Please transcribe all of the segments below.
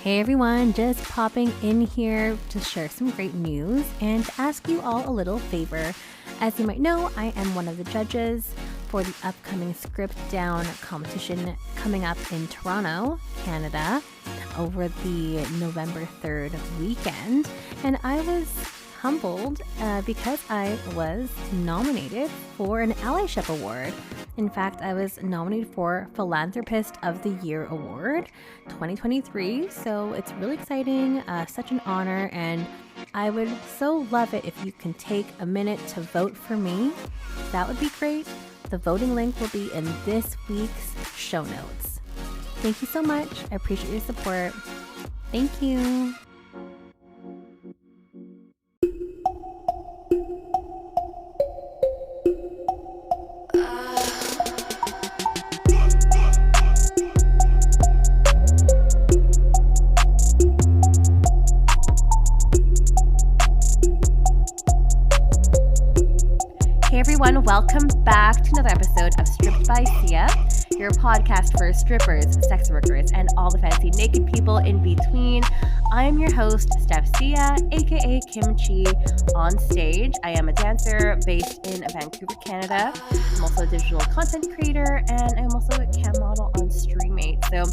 Hey everyone, just popping in here to share some great news and to ask you all a little favor. As you might know, I am one of the judges for the upcoming Script Down competition coming up in Toronto, Canada, over the November 3rd weekend. And I was humbled because I was nominated for an Allyship Award. In fact, I was nominated for Philanthropist of the Year Award 2023, so it's really exciting, such an honor, and I would so love it if you can take a minute to vote for me. That would be great. The voting link will be in this week's show notes. Thank you so much. I appreciate your support. Thank you. Hey everyone, welcome back to another episode of Stripped by Sia, your podcast for strippers, sex workers, and all the fancy naked people in between. I'm your host, Steph Sia, aka Kimchi, on stage. I am a dancer based in Vancouver, Canada. I'm also a digital content creator, and I'm also a cam model on Streammate. So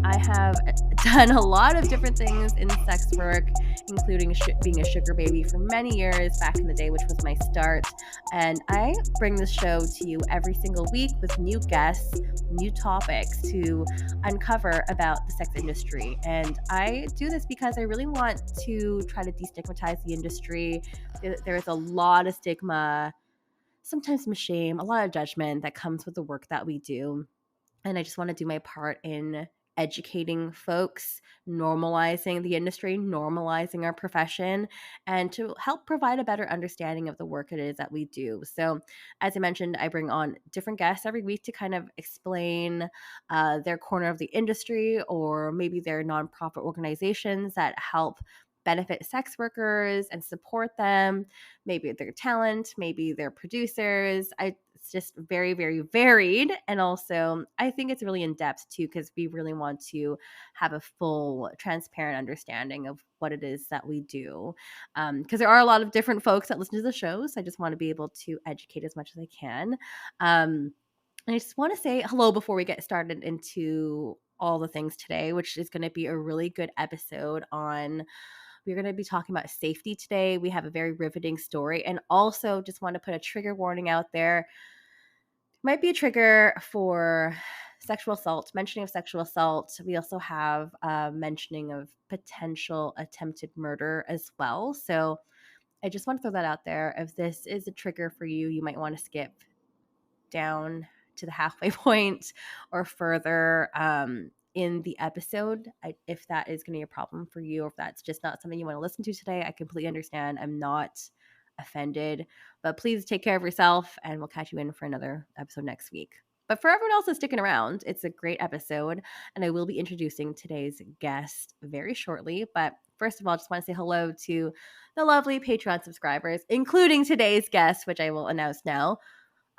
I have done a lot of different things in sex work, including being a sugar baby for many years back in the day, which was my start. And I bring this show to you every single week with new guests, new topics to uncover about the sex industry. And I do this because I really want to try to destigmatize the industry. There is a lot of stigma, sometimes some shame, a lot of judgment that comes with the work that we do. And I just want to do my part in educating folks, normalizing the industry, normalizing our profession, and to help provide a better understanding of the work it is that we do. So, as I mentioned, I bring on different guests every week to kind of explain their corner of the industry, or maybe their nonprofit organizations that help benefit sex workers and support them. Maybe their talent, maybe their producers. It's just very, very varied. And also, I think it's really in depth too, because we really want to have a full, transparent understanding of what it is that we do. Because there are a lot of different folks that listen to the show. So I just want to be able to educate as much as I can. And I just want to say hello before we get started into all the things today, which is going to be a really good episode on. We're going to be talking about safety today. We have a very riveting story, and also just want to put a trigger warning out there. Might be a trigger for sexual assault, mentioning of sexual assault. We also have mentioning of potential attempted murder as well. So I just want to throw that out there. If this is a trigger for you, you might want to skip down to the halfway point or further in the episode. If that is going to be a problem for you, or if that's just not something you want to listen to today, I completely understand. I'm not offended, but please take care of yourself, and we'll catch you in for another episode next week. But for everyone else that's sticking around, it's a great episode, and I will be introducing today's guest very shortly. But first of all, I just want to say hello to the lovely Patreon subscribers, including today's guest, which I will announce now,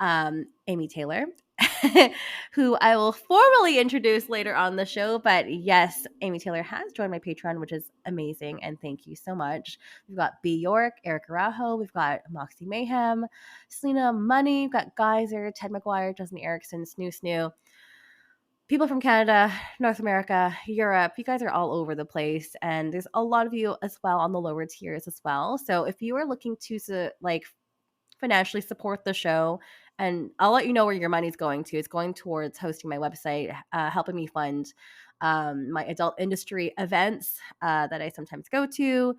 Amy Taylor, who I will formally introduce later on the show. But yes, Amy Taylor has joined my Patreon, which is amazing, and thank you so much. We've got B. York, Eric Araujo, we've got Moxie Mayhem, Selena Money, we've got Geyser, Ted McGuire, Justin Erickson, Snoo, people from Canada, North America, Europe. You guys are all over the place, and there's a lot of you as well on the lower tiers as well. So if you are looking to financially support the show, and I'll let you know where your money's going to. It's going towards hosting my website, helping me fund my adult industry events that I sometimes go to,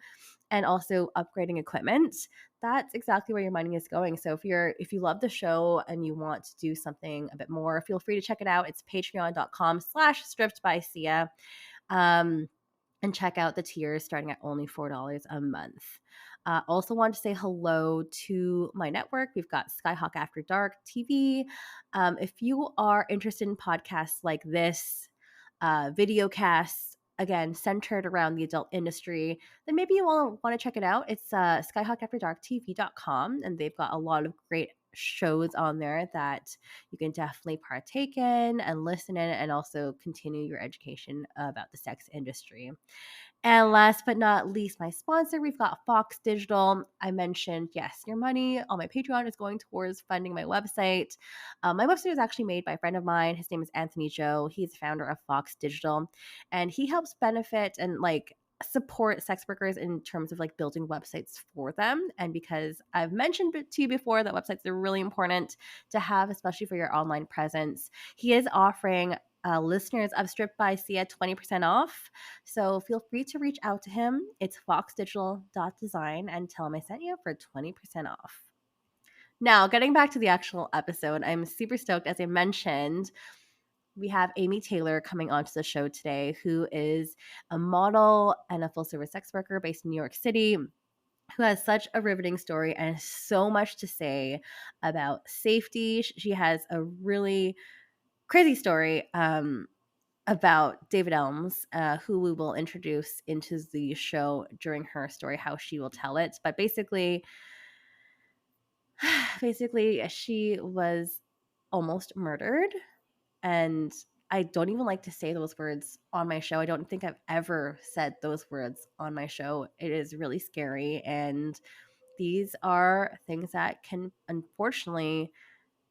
and also upgrading equipment. That's exactly where your money is going. So if you love the show and you want to do something a bit more, feel free to check it out. It's patreon.com/strippedbysia. And check out the tiers starting at only $4 a month. Also want to say hello to my network. We've got Skyhawk After Dark TV. If you are interested in podcasts like this, video casts, again, centered around the adult industry, then maybe you will want to check it out. It's skyhawkafterdarktv.com, and they've got a lot of great shows on there that you can definitely partake in and listen in, and also continue your education about the sex industry. And last but not least, my sponsor, we've got Fox Digital. I mentioned, yes, your money on my Patreon is going towards funding my website. My website is actually made by a friend of mine. His name is Anthony Joe. He's the founder of Fox Digital, and he helps benefit and like support sex workers in terms of like building websites for them. And because I've mentioned to you before that websites are really important to have, especially for your online presence, he is offering listeners of Stripped by Sia 20% off. So feel free to reach out to him. It's foxdigital.design and tell him I sent you for 20% off. Now, getting back to the actual episode, I'm super stoked. As I mentioned, we have Amy Taylor coming onto the show today, who is a model and a full service sex worker based in New York City, who has such a riveting story and so much to say about safety. She has a really crazy story about David Elms, who we will introduce into the show during her story, how she will tell it. But basically, she was almost murdered. And I don't even like to say those words on my show. I don't think I've ever said those words on my show. It is really scary. And these are things that can unfortunately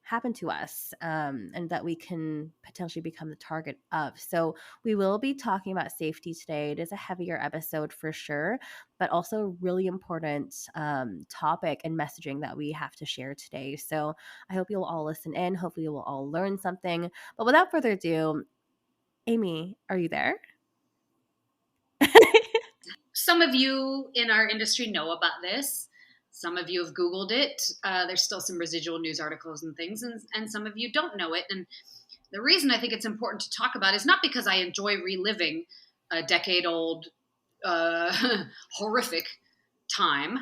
happen to us, and that we can potentially become the target of. So we will be talking about safety today. It is a heavier episode for sure, but also a really important topic and messaging that we have to share today. So I hope you'll all listen in. Hopefully you will all learn something. But without further ado, Amy, are you there? Some of you in our industry know about this. Some of you have Googled it. There's still some residual news articles and things, and some of you don't know it. And the reason I think it's important to talk about is not because I enjoy reliving a decade-old horrific time,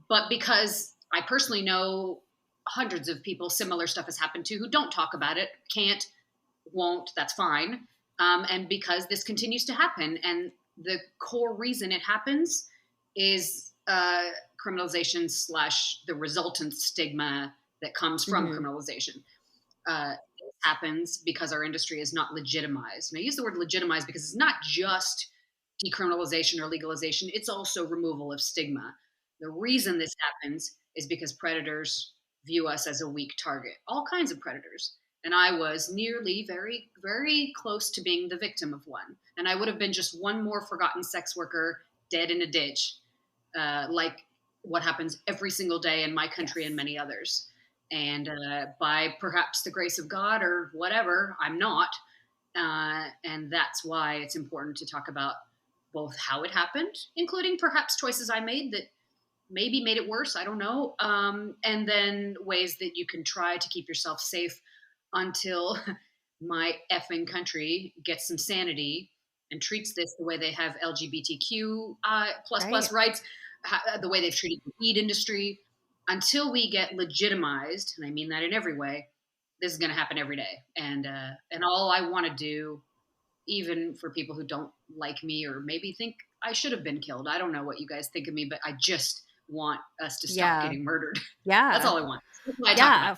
but because I personally know hundreds of people similar stuff has happened to who don't talk about it, can't, won't, that's fine. And because this continues to happen. And the core reason it happens is criminalization / the resultant stigma that comes from criminalization. It happens because our industry is not legitimized. And I use the word legitimized because it's not just decriminalization or legalization, it's also removal of stigma. The reason this happens is because predators view us as a weak target, all kinds of predators. And I was nearly very, very close to being the victim of one. And I would have been just one more forgotten sex worker dead in a ditch, like what happens every single day in my country and many others. And by perhaps the grace of God or whatever, I'm not. And that's why it's important to talk about both how it happened, including perhaps choices I made that maybe made it worse. I don't know. And then ways that you can try to keep yourself safe until my effing country gets some sanity and treats this the way they have LGBTQ plus rights, the way they've treated the weed industry. Until we get legitimized, and I mean that in every way, this is going to happen every day. And all I want to do, even for people who don't like me or maybe think I should have been killed, I don't know what you guys think of me, but I just want us to stop getting murdered. Yeah. That's all I want.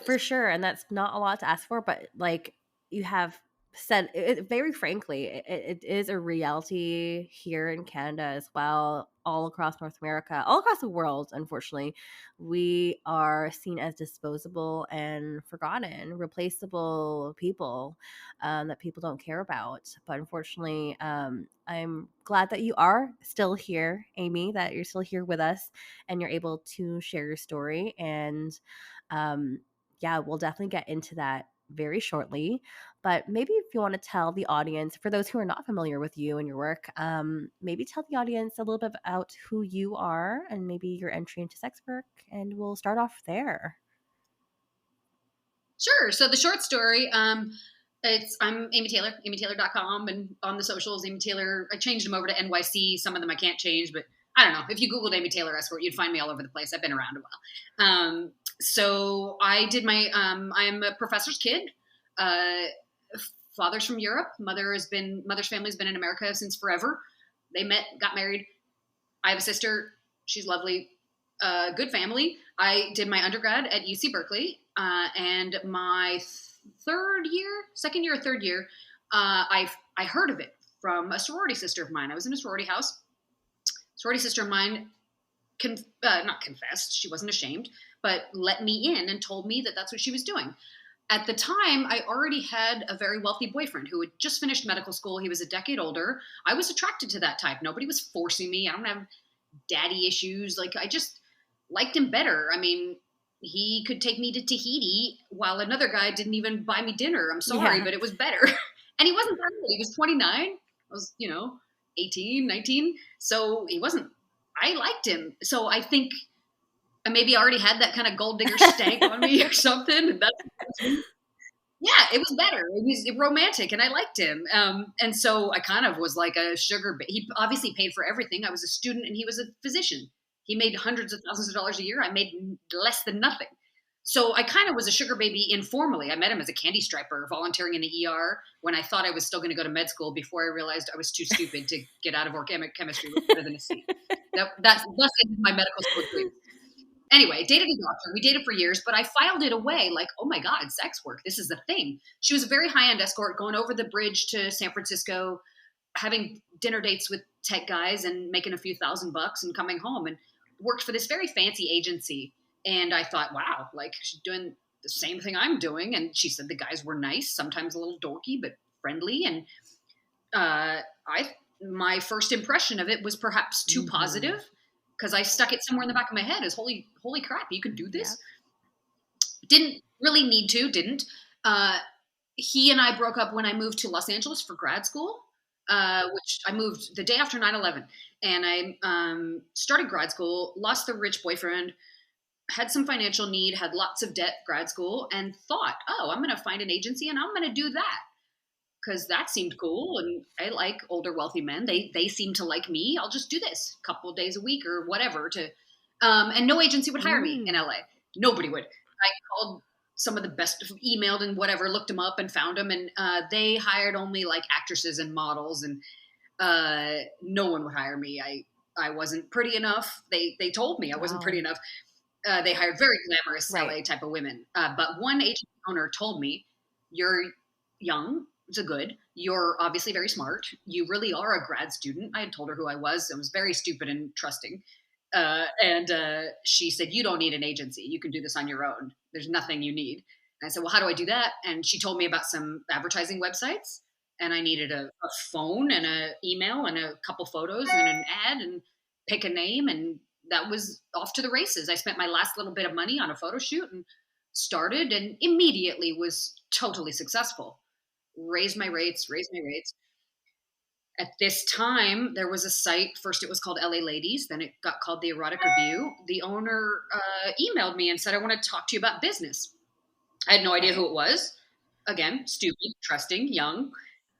For sure. And that's not a lot to ask for, but like you have said it, very frankly, it is a reality here in Canada as well, all across North America, all across the world. Unfortunately, we are seen as disposable and forgotten, replaceable people, that people don't care about. But unfortunately, I'm glad that you are still here, Amy, that you're still here with us and you're able to share your story. And yeah, we'll definitely get into that very shortly. But maybe if you want to tell the audience, for those who are not familiar with you and your work, maybe tell the audience a little bit about who you are and maybe your entry into sex work, and we'll start off there. Sure. So the short story, I'm Amy Taylor, amytaylor.com, and on the socials, Amy Taylor. I changed them over to NYC. Some of them I can't change, but I don't know. If you Googled Amy Taylor escort, you'd find me all over the place. I've been around a while. So I did my, I'm a professor's kid. Father's from Europe. Mother's family's been in America since forever. They met, got married. I have a sister. She's lovely. good family. I did my undergrad at UC Berkeley, and my second year or third year, I heard of it from a sorority sister of mine. I was in a sorority house. Sorority sister of mine not confessed, she wasn't ashamed, but let me in and told me that that's what she was doing. At the time, I already had a very wealthy boyfriend who had just finished medical school. He was a decade older. I was attracted to that type. Nobody was forcing me. I don't have daddy issues. Like, I just liked him better. I mean, he could take me to Tahiti while another guy didn't even buy me dinner. I'm sorry, but it was better. And he wasn't that old. He was 29. I was, 18, 19. So he wasn't, I liked him. So I think I maybe already had that kind of gold digger stank on me or something. Yeah, it was better. It was romantic, and I liked him. And so I kind of was like a he obviously paid for everything. I was a student, and he was a physician. He made hundreds of thousands of dollars a year. I made less than nothing. So I kind of was a sugar baby informally. I met him as a candy striper, volunteering in the ER when I thought I was still going to go to med school before I realized I was too stupid to get out of organic chemistry with better than a C. That's my medical school dream. Anyway, dated a doctor. We dated for years, but I filed it away like, oh my God, sex work. This is the thing. She was a very high-end escort going over the bridge to San Francisco, having dinner dates with tech guys and making a few $1,000 and coming home, and worked for this very fancy agency. And I thought, wow, like she's doing the same thing I'm doing. And she said the guys were nice, sometimes a little dorky, but friendly. And my first impression of it was perhaps too positive, because I stuck it somewhere in the back of my head as holy crap, you could do this. Yeah. Didn't really need to, didn't. He and I broke up when I moved to Los Angeles for grad school, which I moved the day after 9/11. And I started grad school, lost the rich boyfriend, had some financial need, had lots of debt grad school, and thought, oh, I'm going to find an agency and I'm going to do that. Because that seemed cool, and I like older, wealthy men. They seem to like me. I'll just do this a couple of days a week or whatever. And no agency would hire me in LA. Nobody would. I called some of the best, emailed and whatever, looked them up and found them, and they hired only like actresses and models, and no one would hire me. I wasn't pretty enough. They told me I wasn't pretty enough. They hired very glamorous LA type of women. But one agency owner told me, "You're young. It's a good. You're obviously very smart. You really are a grad student." I had told her who I was. I was very stupid and trusting. And she said, "You don't need an agency. You can do this on your own. There's nothing you need." And I said, "Well, how do I do that?" And she told me about some advertising websites, and I needed a phone and an email and a couple photos and an ad and pick a name. And that was off to the races. I spent my last little bit of money on a photo shoot and started, and immediately was totally successful. Raised my rates. At this time, there was a site. First, it was called LA Ladies. Then it got called the Erotic Review. The owner emailed me and said, "I want to talk to you about business." I had no idea who it was. Again, stupid, trusting, young.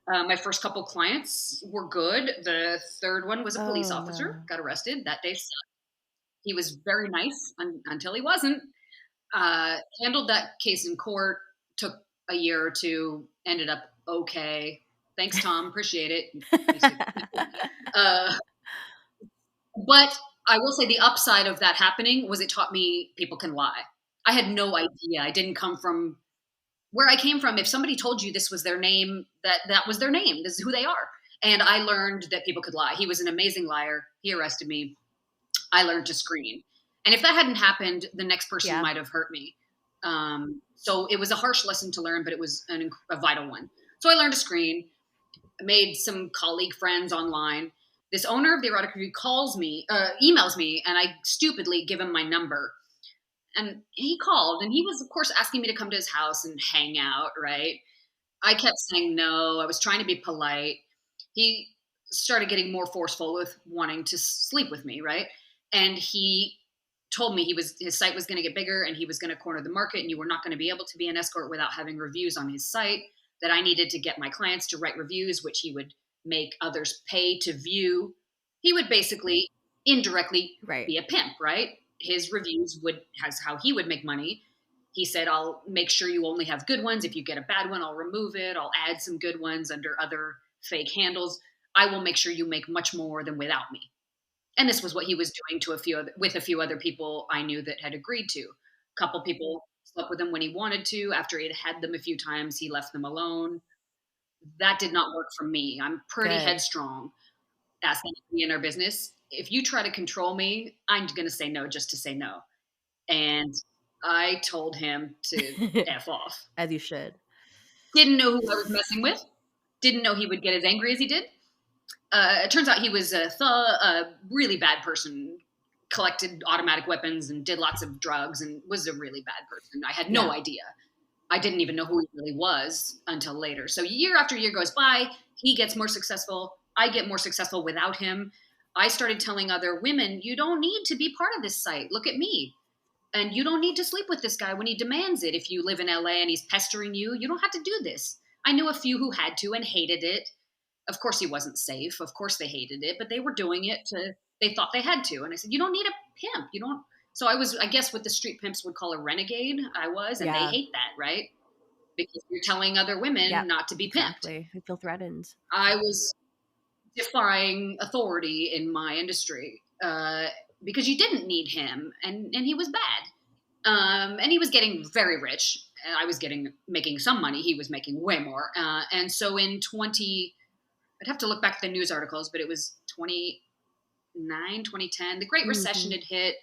My first couple clients were good. The third one was a police officer. Got arrested. That day sucked. He was very nice until he wasn't. Handled that case in court. Took a year or two, ended up okay. Thanks, Tom. Appreciate it. But I will say the upside of that happening was it taught me people can lie. I had no idea. I didn't come from where I came from. If somebody told you this was their name, that was their name. This is who they are. And I learned that people could lie. He was an amazing liar. He arrested me. I learned to screen. And if that hadn't happened, the next person might have hurt me. So it was a harsh lesson to learn, but it was a vital one. So I learned to screen, made some colleague friends online. This owner of the Erotic Review emails me, and I stupidly give him my number. And he called, and he was, of course, asking me to come to his house and hang out, right? I kept saying no. I was trying to be polite. He started getting more forceful with wanting to sleep with me, right? And he told me his site was going to get bigger and he was going to corner the market, and you were not going to be able to be an escort without having reviews on his site, that I needed to get my clients to write reviews, which he would make others pay to view. He would basically indirectly be a pimp, right? His reviews has how he would make money. He said, "I'll make sure you only have good ones. If you get a bad one, I'll remove it. I'll add some good ones under other fake handles. I will make sure you make much more than without me." And this was what he was doing to with a few other people I knew that had agreed to. A couple people slept with him when he wanted to. After he had them a few times, he left them alone. That did not work for me. I'm pretty Good. headstrong as somebody in our business. If you try to control me, I'm going to say no just to say no. And I told him to F off. As you should. Didn't know who I was messing with. Didn't know he would get as angry as he did. It turns out he was a really bad person, collected automatic weapons and did lots of drugs and was a really bad person. I had no idea. I didn't even know who he really was until later. So year after year goes by, he gets more successful. I get more successful without him. I started telling other women, you don't need to be part of this site. Look at me. And you don't need to sleep with this guy when he demands it. If you live in LA and he's pestering you, you don't have to do this. I knew a few who had to and hated it. Of course, he wasn't safe. Of course, they hated it, but they were doing it they thought they had to. And I said, you don't need a pimp. You don't. So I was, I guess, what the street pimps would call a renegade. I was, and they hate that, right? Because you're telling other women not to be pimped. Exactly. I feel threatened. I was defying authority in my industry because you didn't need him, and he was bad. And he was getting very rich. And I was making some money. He was making way more. And so in I'd have to look back at the news articles, but it was 2010. The Great Recession had hit.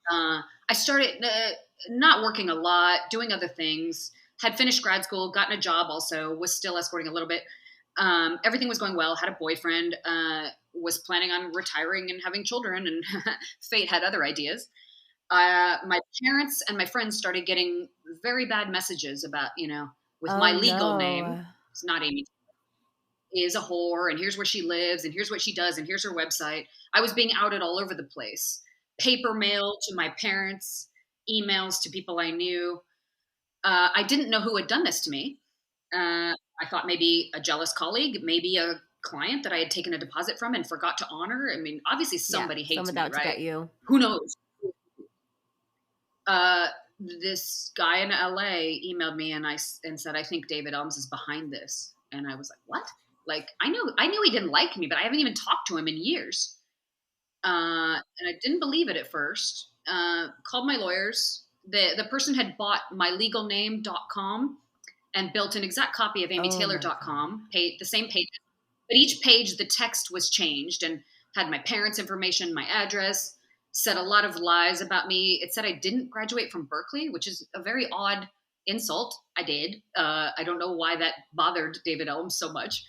I started not working a lot, doing other things, had finished grad school, gotten a job also, was still escorting a little bit. Everything was going well, had a boyfriend, was planning on retiring and having children, and fate had other ideas. My parents and my friends started getting very bad messages about, with my legal name. It's not Amy, is a whore, and here's where she lives, and here's what she does, and here's her website. I was being outed all over the place. Paper mail to my parents, emails to people I knew. I didn't know who had done this to me. I thought maybe a jealous colleague, maybe a client that I had taken a deposit from and forgot to honor. I mean, obviously somebody hates me, right? To get you. Who knows? This guy in LA emailed me and said, I think David Elms is behind this. And I was like, what? Like, I knew he didn't like me, but I haven't even talked to him in years. And I didn't believe it at first. Called my lawyers. The person had bought mylegalname.com and built an exact copy of amytaylor.com, paid the same page. But each page, the text was changed and had my parents' information, my address, said a lot of lies about me. It said I didn't graduate from Berkeley, which is a very odd insult. I did. I don't know why that bothered David Elms so much.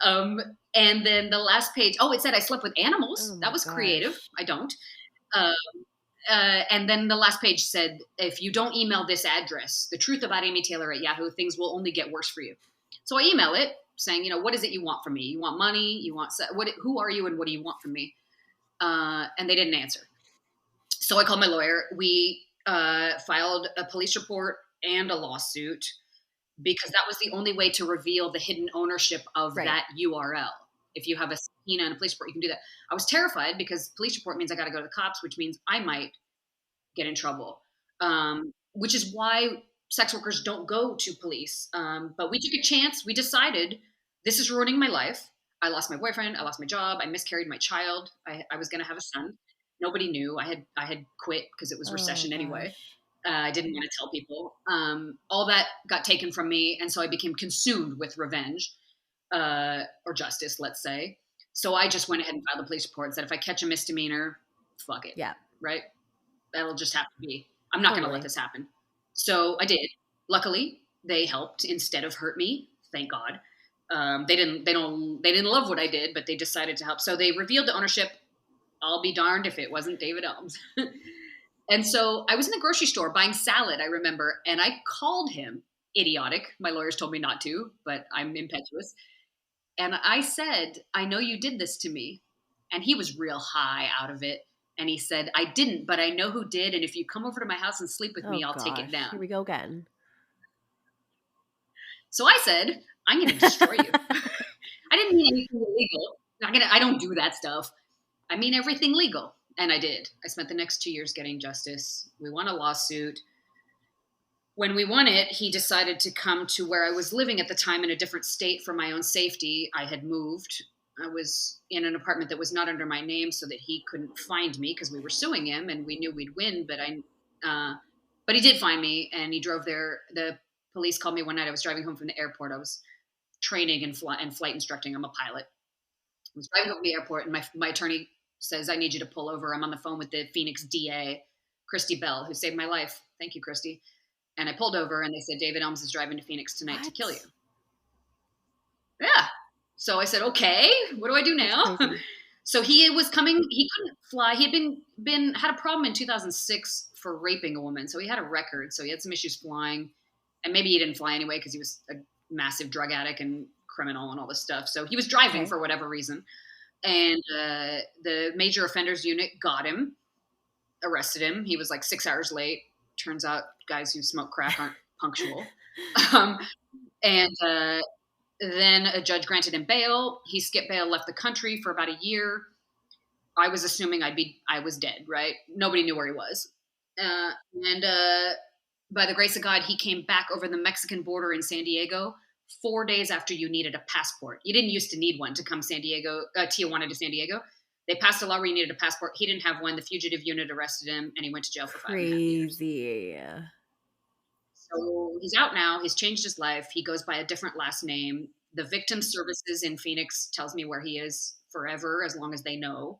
And then the last page, it said I slept with animals. That was creative. I don't. And then the last page said, if you don't email this address, the truth about Amy Taylor at Yahoo, things will only get worse for you. So I email it saying, what is it you want from me? You want money? You want who are you and what do you want from me? And they didn't answer. So I called my lawyer. We filed a police report and a lawsuit because that was the only way to reveal the hidden ownership of that URL. If you have a subpoena and a police report, you can do that. I was terrified because police report means I got to go to the cops, which means I might get in trouble, which is why sex workers don't go to police. But we took a chance. We decided this is ruining my life. I lost my boyfriend. I lost my job. I miscarried my child. I was going to have a son. Nobody knew. I had quit because it was recession anyway. I didn't want to tell people. All that got taken from me, and so I became consumed with revenge or justice, let's say. So I just went ahead and filed a police report and said, if I catch a misdemeanor, fuck it. Yeah. Right? That'll just have to be. I'm not going to let this happen. So I did. Luckily, they helped instead of hurt me. Thank God. They didn't love what I did, but they decided to help. So they revealed the ownership. I'll be darned if it wasn't David Elms. And so I was in the grocery store buying salad, I remember, and I called him. Idiotic. My lawyers told me not to, but I'm impetuous. And I said, I know you did this to me. And he was real high out of it. And he said, I didn't, but I know who did. And if you come over to my house and sleep with me, I'll take it down. Here we go again. So I said, I'm going to destroy you. I didn't mean anything illegal. I don't do that stuff. I mean everything legal. And I did. I spent the next 2 years getting justice. We won a lawsuit. When we won it, he decided to come to where I was living at the time in a different state for my own safety. I had moved. I was in an apartment that was not under my name so that he couldn't find me because we were suing him and we knew we'd win. Uh, but he did find me and he drove there. The police called me one night. I was driving home from the airport. I was training and flight instructing. I'm a pilot. I was driving home from the airport and my attorney says, I need you to pull over. I'm on the phone with the Phoenix DA, Christy Bell, who saved my life. Thank you, Christy. And I pulled over and they said, David Elms is driving to Phoenix tonight to kill you. What? Yeah. So I said, okay, what do I do That's now? crazy. So he was coming. He couldn't fly. He had been had a problem in 2006 for raping a woman. So he had a record. So he had some issues flying, and maybe he didn't fly anyway because he was a massive drug addict and criminal and all this stuff. So he was driving Okay. for whatever reason, and the major offenders unit got him, arrested him. He was like 6 hours late. Turns out guys who smoke crack aren't punctual. Um, and then a judge granted him bail. He skipped bail, left the country for about a year. I was assuming I was dead, right? Nobody knew where he was. And by the grace of God, he came back over the Mexican border in San Diego 4 days after you needed a passport. You didn't used to need one to come Tijuana to San Diego. They passed a law where you needed a passport. He didn't have one. The fugitive unit arrested him, and he went to jail for 5.5 years. Crazy. So he's out now. He's changed his life. He goes by a different last name. The victim services in Phoenix tells me where he is forever, as long as they know.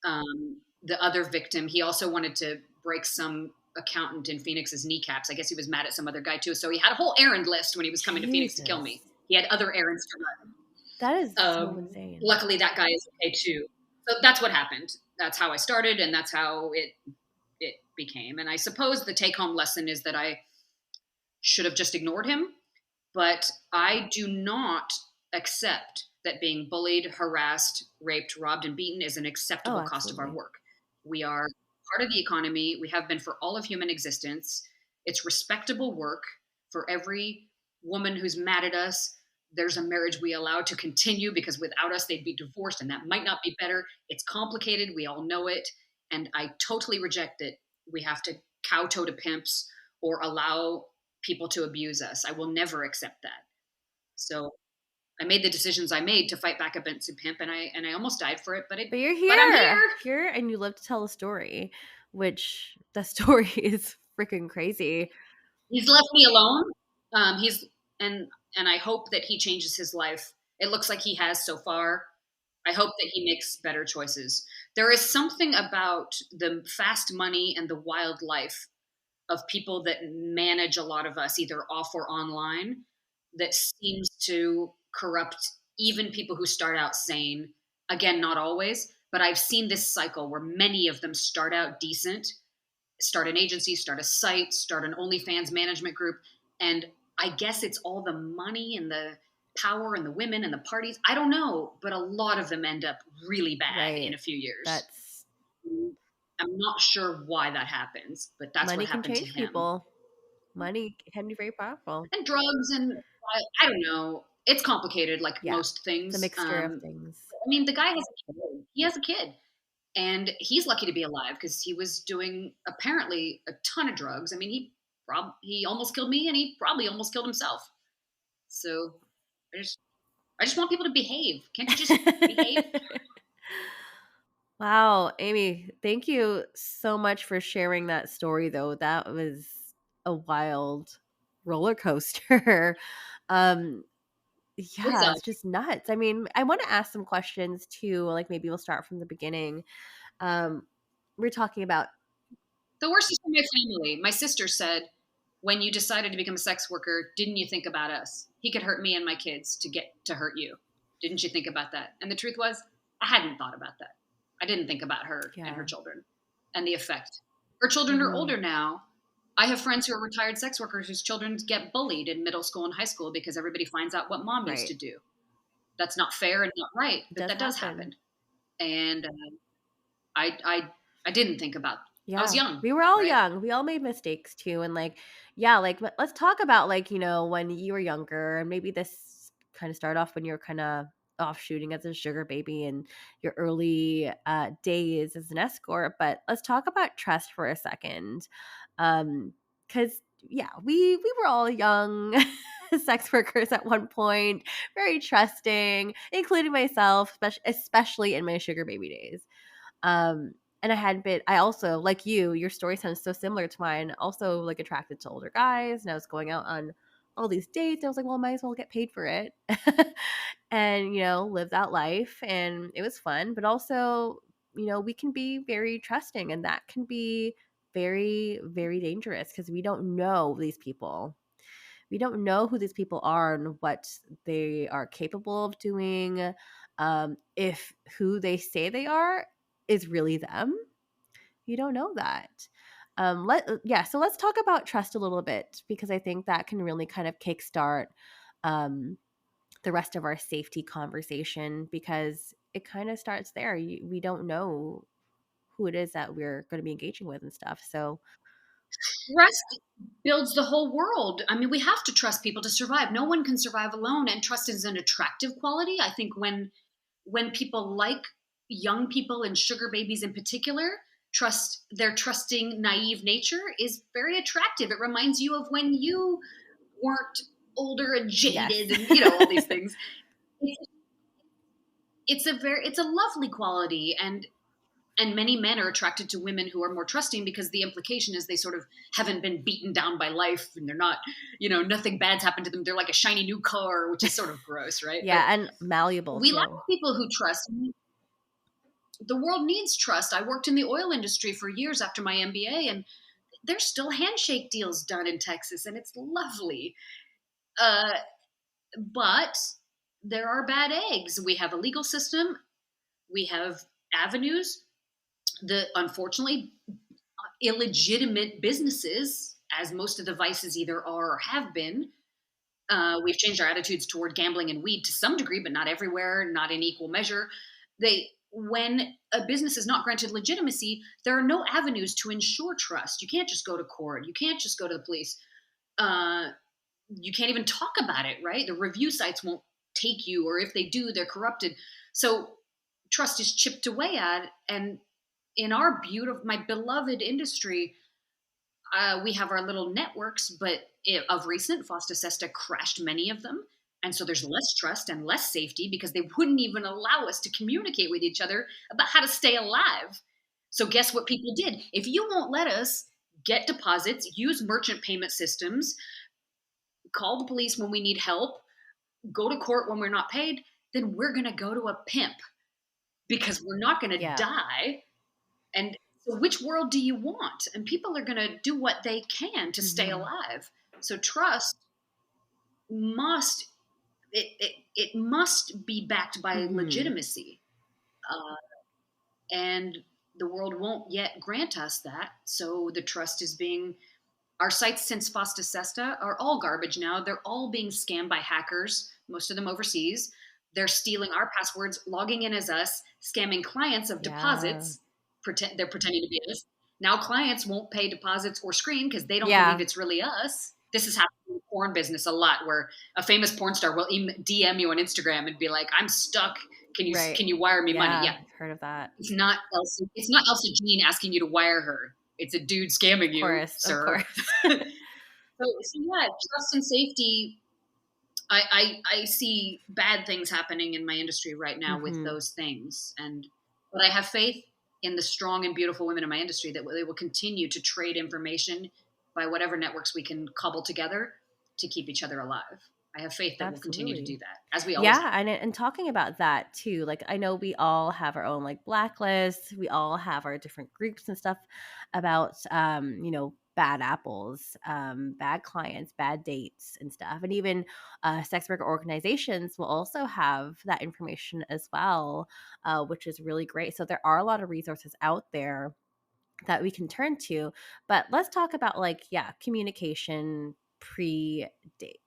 The other victim, he also wanted to break some accountant in Phoenix's kneecaps. I guess he was mad at some other guy too. So he had a whole errand list when he was coming to Phoenix to kill me. He had other errands to run. That is so insane. Luckily, that guy is okay too. So that's what happened. That's how I started, and that's how it became. And I suppose the take-home lesson is that I should have just ignored him, but I do not accept that being bullied, harassed, raped, robbed, and beaten is an acceptable cost of our work. We are part of the economy. We have been for all of human existence. It's respectable work for every woman who's mad at us. There's a marriage we allow to continue because without us, they'd be divorced, and that might not be better. It's complicated. We all know it. And I totally reject it. We have to kowtow to pimps or allow people to abuse us. I will never accept that. So I made the decisions I made to fight back against a pimp, and I almost died for it. But you're here. But I'm here, and you live to tell a story, which the story is freaking crazy. He's left me alone. He's and I hope that he changes his life. It looks like he has so far. I hope that he makes better choices. There is something about the fast money and the wild life of people that manage a lot of us, either off or online, that seems to corrupt even people who start out sane. Again, not always, but I've seen this cycle where many of them start out decent, start an agency, start a site, start an OnlyFans management group. And I guess it's all the money and the power and the women and the parties. I don't know, but a lot of them end up really bad in a few years. I'm not sure why that happens, but that's money what happened can change to him. People. Money can be very powerful. And drugs and I don't know. It's complicated, like most things. It's a mixture of things. I mean, the guy has a kid. He has a kid. And he's lucky to be alive because he was doing apparently a ton of drugs. I mean, he almost killed me, and he probably almost killed himself. So I just want people to behave. Can't you just behave? Wow, Amy, thank you so much for sharing that story, though. That was a wild roller coaster. It's just nuts. I mean, I want to ask some questions too. Like maybe we'll start from the beginning. We're talking about the worst is for my family. My sister said, when you decided to become a sex worker, didn't you think about us? He could hurt me and my kids to get to hurt you. Didn't you think about that? And the truth was, I hadn't thought about that. I didn't think about her and her children and the effect. Her children are older now. I have friends who are retired sex workers whose children get bullied in middle school and high school because everybody finds out what mom used to do. That's not fair and not right, but that does happen. And I didn't think about it. I was young. We were all young. We all made mistakes too. And let's talk about when you were younger, and maybe this kind of started off when you were kind of off shooting as a sugar baby in your early days as an escort. But let's talk about trust for a second. Because yeah, we were all young sex workers at one point, very trusting, including myself, especially in my sugar baby days. Um, and I also, like you, your story sounds so similar to mine, also like attracted to older guys. And I was going out on all these dates. I was like, well, I might as well get paid for it and, live that life. And it was fun. But also, we can be very trusting, and that can be very, very dangerous because we don't know these people. We don't know who these people are and what they are capable of doing. If who they say they are is really them, you don't know that. So let's talk about trust a little bit, because I think that can really kind of kickstart um, the rest of our safety conversation, because it kind of starts there. We don't know who it is that we're going to be engaging with and stuff. So Trust builds the whole world. I mean, we have to trust people to survive. No one can survive alone, and trust is an attractive quality. I think when people like young people and sugar babies in particular, trust their trusting, naive nature is very attractive. It reminds you of when you weren't older and yes. jaded and all these things. It's a lovely quality, and many men are attracted to women who are more trusting, because the implication is they sort of haven't been beaten down by life, and they're not, nothing bad's happened to them. They're like a shiny new car, which is sort of gross, right? But Yeah, and malleable we like too. people who trust. The world needs trust. I worked in the oil industry for years after my MBA, and there's still handshake deals done in Texas, and it's lovely. Uh, but there are bad eggs. We have a legal system. We have avenues. Unfortunately, illegitimate businesses, as most of the vices either are or have been. We've changed our attitudes toward gambling and weed to some degree, but not everywhere, not in equal measure. When a business is not granted legitimacy, there are no avenues to ensure trust. You can't just go to court. You can't just go to the police. You can't even talk about it, right? The review sites won't take you, or if they do, they're corrupted. So trust is chipped away at, and in our my beloved industry, we have our little networks, but of recent, Fosta Sesta crashed many of them. And so there's less trust and less safety, because they wouldn't even allow us to communicate with each other about how to stay alive. So guess what people did? If you won't let us get deposits, use merchant payment systems, call the police when we need help, go to court when we're not paid, then we're going to go to a pimp, because we're not going to Yeah. die. And so which world do you want? And people are going to do what they can to stay alive. So trust must it must be backed by Mm-hmm. legitimacy. And the world won't yet grant us that. So the trust is being our sites since Fosta Sesta are all garbage now. They're all being scammed by hackers, most of them overseas. They're stealing our passwords, logging in as us, scamming clients of Yeah. deposits. They're pretending to be us. Now clients won't pay deposits or screen because they don't believe Yeah. it's really us. This has happened in the porn business a lot, where a famous porn star will DM you on Instagram and be like, "I'm stuck. Right. Can you wire me money?" Yeah. Yeah, I've heard of that. it's not Elsa. It's not Elsa Jean asking you to wire her. It's a dude scamming Of you, course. Of sir. course. So yeah, trust and safety. I see bad things happening in my industry right now with Mm-hmm. those things, but I have faith in the strong and beautiful women in my industry that they will continue to trade information by whatever networks we can cobble together to keep each other alive. I have faith that we'll continue to do Absolutely. that, as we always have. Yeah, and talking about that too, like I know we all have our own like blacklists. We all have our different groups and stuff about bad apples, bad clients, bad dates and stuff. And even sex worker organizations will also have that information as well, which is really great. So there are a lot of resources out there that we can turn to. But let's talk about communication pre-date.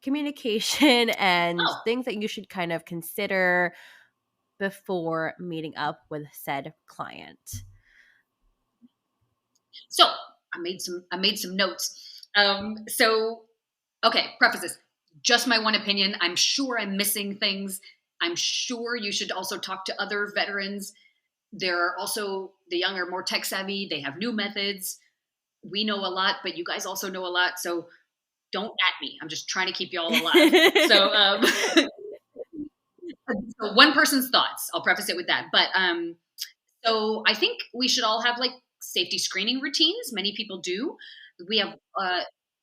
Communication and Oh, things that you should kind of consider before meeting up with said client. so I made some notes. So okay, preface this. Just my one opinion. I'm sure I'm missing things. I'm sure you should also talk to other veterans. There are also the young are more tech savvy. They have new methods. we know a lot, but you guys also know a lot. So don't at me. I'm just trying to keep you all alive. So, so one person's thoughts. I'll preface it with that. But so I think we should all have like safety screening routines. Many people do. We have,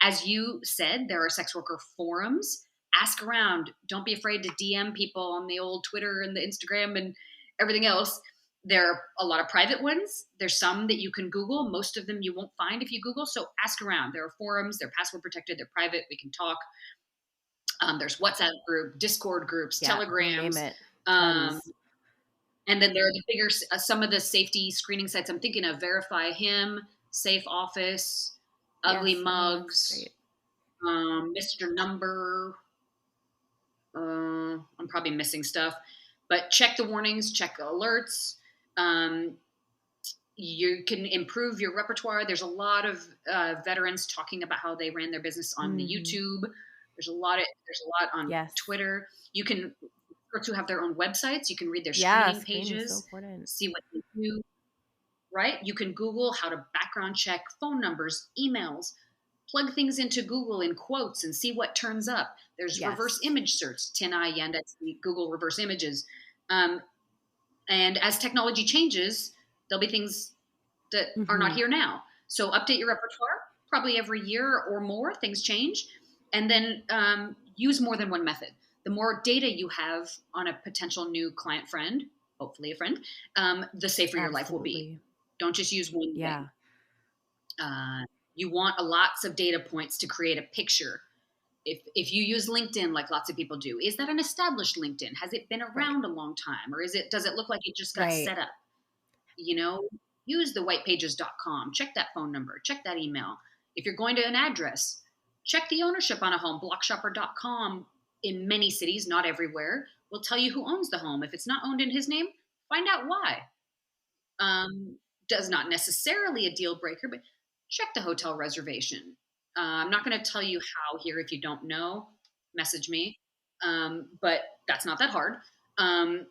as you said, there are sex worker forums. Ask around. Don't be afraid to DM people on the old Twitter and the Instagram and everything else. There are a lot of private ones. There's some that you can Google. Most of them you won't find if you Google. So ask around. There are forums. They're password protected. They're private. We can talk. There's WhatsApp group, Discord groups, Yeah, you name Telegrams. it. Um, Tons. and then there are the bigger, some of the safety screening sites I'm thinking of: Verify Him, Safe Office, Ugly Yes, Mugs, great. Mr. Number. I'm probably missing stuff, but check the warnings, check alerts. Um, you can improve your repertoire. There's a lot of veterans talking about how they ran their business on the Mhm. YouTube. There's a lot on Yes. Twitter. You can, experts who have their own websites. You can read their Yeah, screening screening is so pages, important. see what they do. Right? You can Google how to background check phone numbers, emails, plug things into Google in quotes and see what turns up. There's reverse Yes. image search, TinEye, Yandex, Google reverse images. Um, and as technology changes, there'll be things that are not Mhm. here now. So update your repertoire probably every year or more. Things change, and then use more than one method. The more data you have on a potential new client friend, hopefully a friend, the safer your life will be. Absolutely. Don't just use one thing. Yeah. Uh, you want lots of data points to create a picture. If you use LinkedIn like lots of people do, is that an established LinkedIn? Has it been Right. around a long time, or does it look like it just got Right. set up? You know, use the whitepages.com, check that phone number, check that email. If you're going to an address, check the ownership on a home. Blockshopper.com in many cities, not everywhere, will tell you who owns the home. If it's not owned in his name, find out why. Does not necessarily a deal breaker, but check the hotel reservation. I'm not going to tell you how here if you don't know. Message me, but that's not that hard. Um,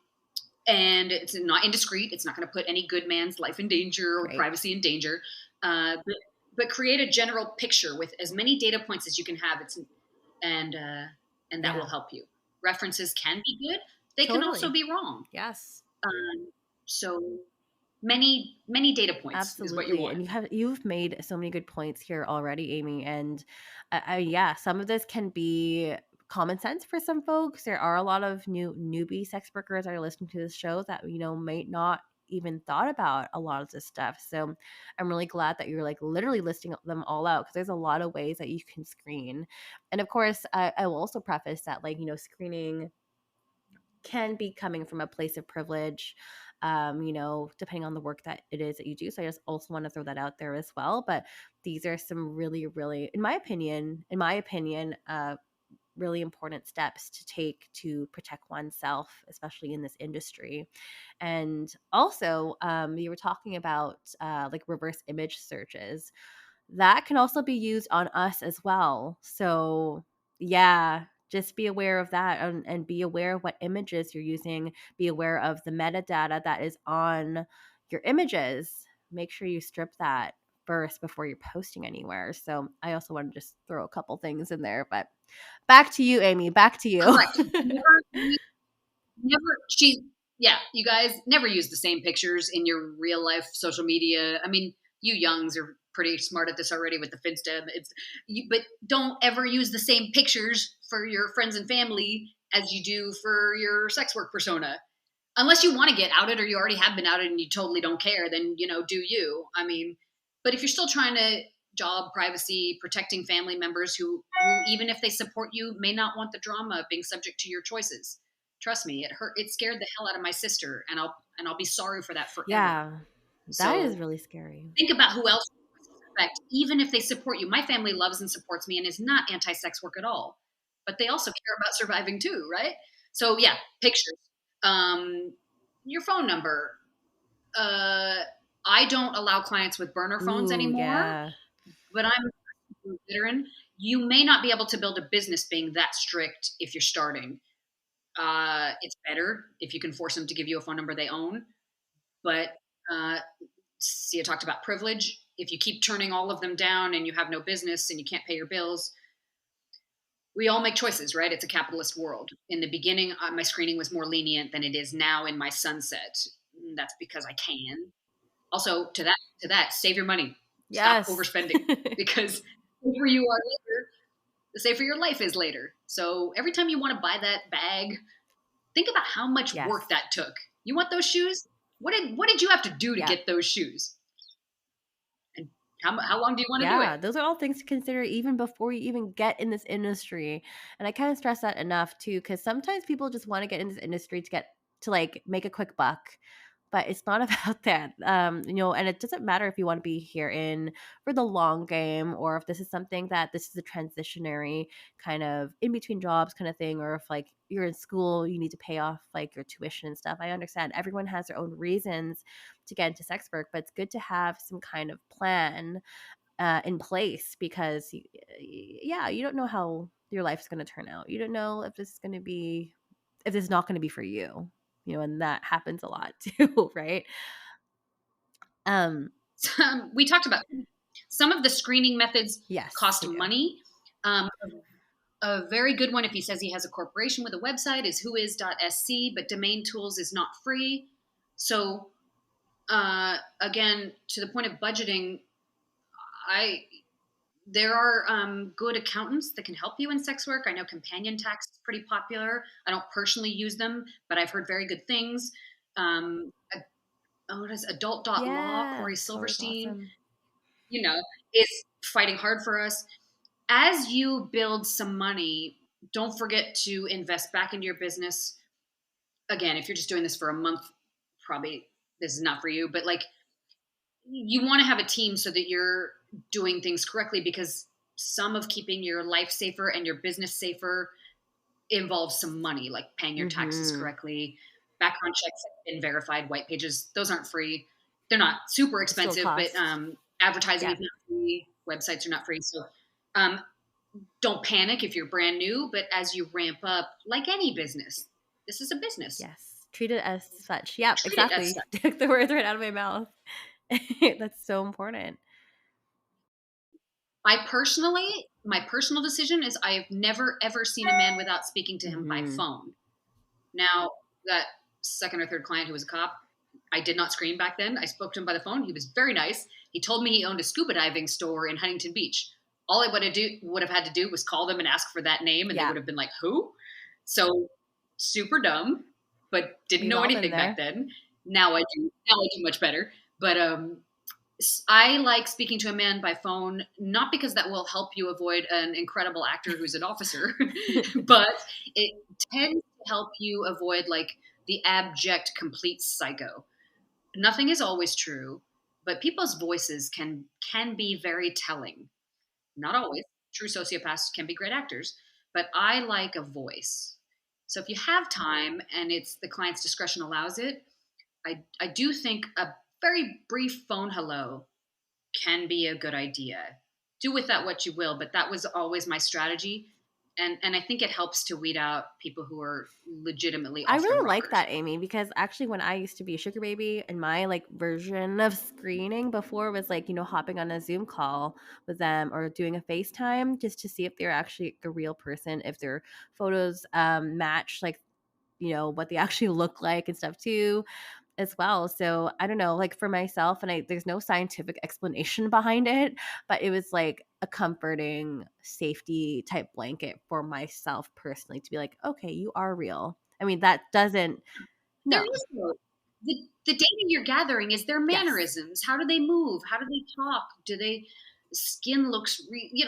and it's not indiscreet. It's not going to put any good man's life in danger or Great. privacy in danger. But create a general picture with as many data points as you can have. And uh, and that will Yeah. help you. References can be good. They can also Totally. be wrong. Yes. So many data points is what you Absolutely. want. And you've made so many good points here already, Amy. And yeah, some of this can be common sense for some folks. There are a lot of newbie sex workers that are listening to this show that, might not even thought about a lot of this stuff. So I'm really glad that you're like literally listing them all out, because there's a lot of ways that you can screen. And of course, I will also preface that, like, screening can be coming from a place of privilege, depending on the work that it is that you do. So I just also want to throw that out there as well. But these are some really, really, in my opinion, really important steps to take to protect oneself, especially in this industry. And also, you were talking about like reverse image searches that can also be used on us as well. So, yeah, just be aware of that, and be aware of what images you're using. Be aware of the metadata that is on your images. Make sure you strip that first before you're posting anywhere. So, I also want to just throw a couple things in there, but back to you, Amy. Back to you. Correct. Never she yeah, you guys never use the same pictures in your real life social media. I mean, you youngs are pretty smart at this already with the Finsta. But don't ever use the same pictures for your friends and family as you do for your sex work persona. Unless you want to get outed or you already have been outed and you totally don't care, then do you. I mean, but if you're still trying to job privacy, protecting family members who even if they support you may not want the drama of being subject to your choices. Trust me, it scared the hell out of my sister, and I'll be sorry for that forever. Yeah, that is So really scary. think about who else you suspect, even if they support you. My family loves and supports me and is not anti-sex work at all, but they also care about surviving too, right? So yeah, pictures, um, your phone number. Uh, I don't allow clients with burner phones Ooh, anymore, yeah. but I'm a veteran. You may not be able to build a business being that strict if you're starting. It's better if you can force them to give you a phone number they own. But see, I talked about privilege. if you keep turning all of them down and you have no business and you can't pay your bills, we all make choices, right? It's a capitalist world. In the beginning, my screening was more lenient than it is now in my sunset. That's because I can. Also, to that, save your money. Stop Yes. overspending because the safer you are later, the safer your life is later. So every time you want to buy that bag, think about how much Yes. work that took. You want those shoes? What did you have to do to Yeah. get those shoes? And how long do you want to do it? Yeah, those are all things to consider even before you even get in this industry. And I kind of stress that enough too, because sometimes people just want to get in this industry to get to like make a quick buck. But it's not about that. And it doesn't matter if you want to be here in for the long game or if this is something that this is a transitionary kind of in between jobs kind of thing, or if like you're in school, you need to pay off like your tuition and stuff. I understand everyone has their own reasons to get into sex work, but it's good to have some kind of plan in place because yeah, you don't know how your life's going to turn out. You don't know if this is going to be if this is not going to be for you, and that happens a lot too, right? We talked about some of the screening methods Yes, cost we do. money. Um, a very good one, if he says he has a corporation with a website, is whois.sc, but Domain Tools is not free. So again, to the point of budgeting, there are good accountants that can help you in sex work. I know Companion Tax is pretty popular. I don't personally use them, but I've heard very good things. What is Adult.law? Yeah, Corey totally Silverstein, awesome. is fighting hard for us. As you build some money, don't forget to invest back into your business. Again, if you're just doing this for a month, probably this is not for you, but like you want to have a team so that you're doing things correctly, because some of keeping your life safer and your business safer involves some money, like paying your taxes Mm-hmm. correctly, background checks and verified white pages. Those aren't free. They're not super It's still a expensive, but cost. advertising Yeah. is not free. Websites are not free. So um, don't panic if you're brand new, but as you ramp up, like any business, this is a business. Yes. Treat it as such. Yep, Treat it as exactly. such. Took the words right out of my mouth. That's so important. My personal decision is I've never ever seen a man without speaking to him by Mm-hmm. phone. Now, that second or third client who was a cop, I did not screen back then. I spoke to him by the phone. He was very nice. He told me he owned a scuba diving store in Huntington Beach. All I would have had to do was call them and ask for that name, and they Yeah. would have been like, "Who?" So super dumb, but didn't We've know all been anything back there. then. Now I do. Now I do much better. But I like speaking to a man by phone, not because that will help you avoid an incredible actor who's an officer, but it tends to help you avoid like the abject, complete psycho. Nothing is always true, but people's voices can be very telling. Not always. True sociopaths can be great actors, but I like a voice. So if you have time and it's the client's discretion allows it, I do think a very brief phone hello can be a good idea. Do with that what you will, but that was always my strategy. And I think it helps to weed out people who are legitimately I off their really like rockers. that, Amy, because actually when I used to be a sugar baby and my like version of screening before was like, hopping on a Zoom call with them or doing a FaceTime just to see if they're actually a real person, if their photos match like, what they actually look like and stuff too as well. So I don't know, like for myself, and there's no scientific explanation behind it, but it was like a comforting safety type blanket for myself personally to be like, okay, you are real. I mean, that doesn't There no. is no the data you're gathering is their Yes. mannerisms. How do they move? How do they talk? Do they skin looks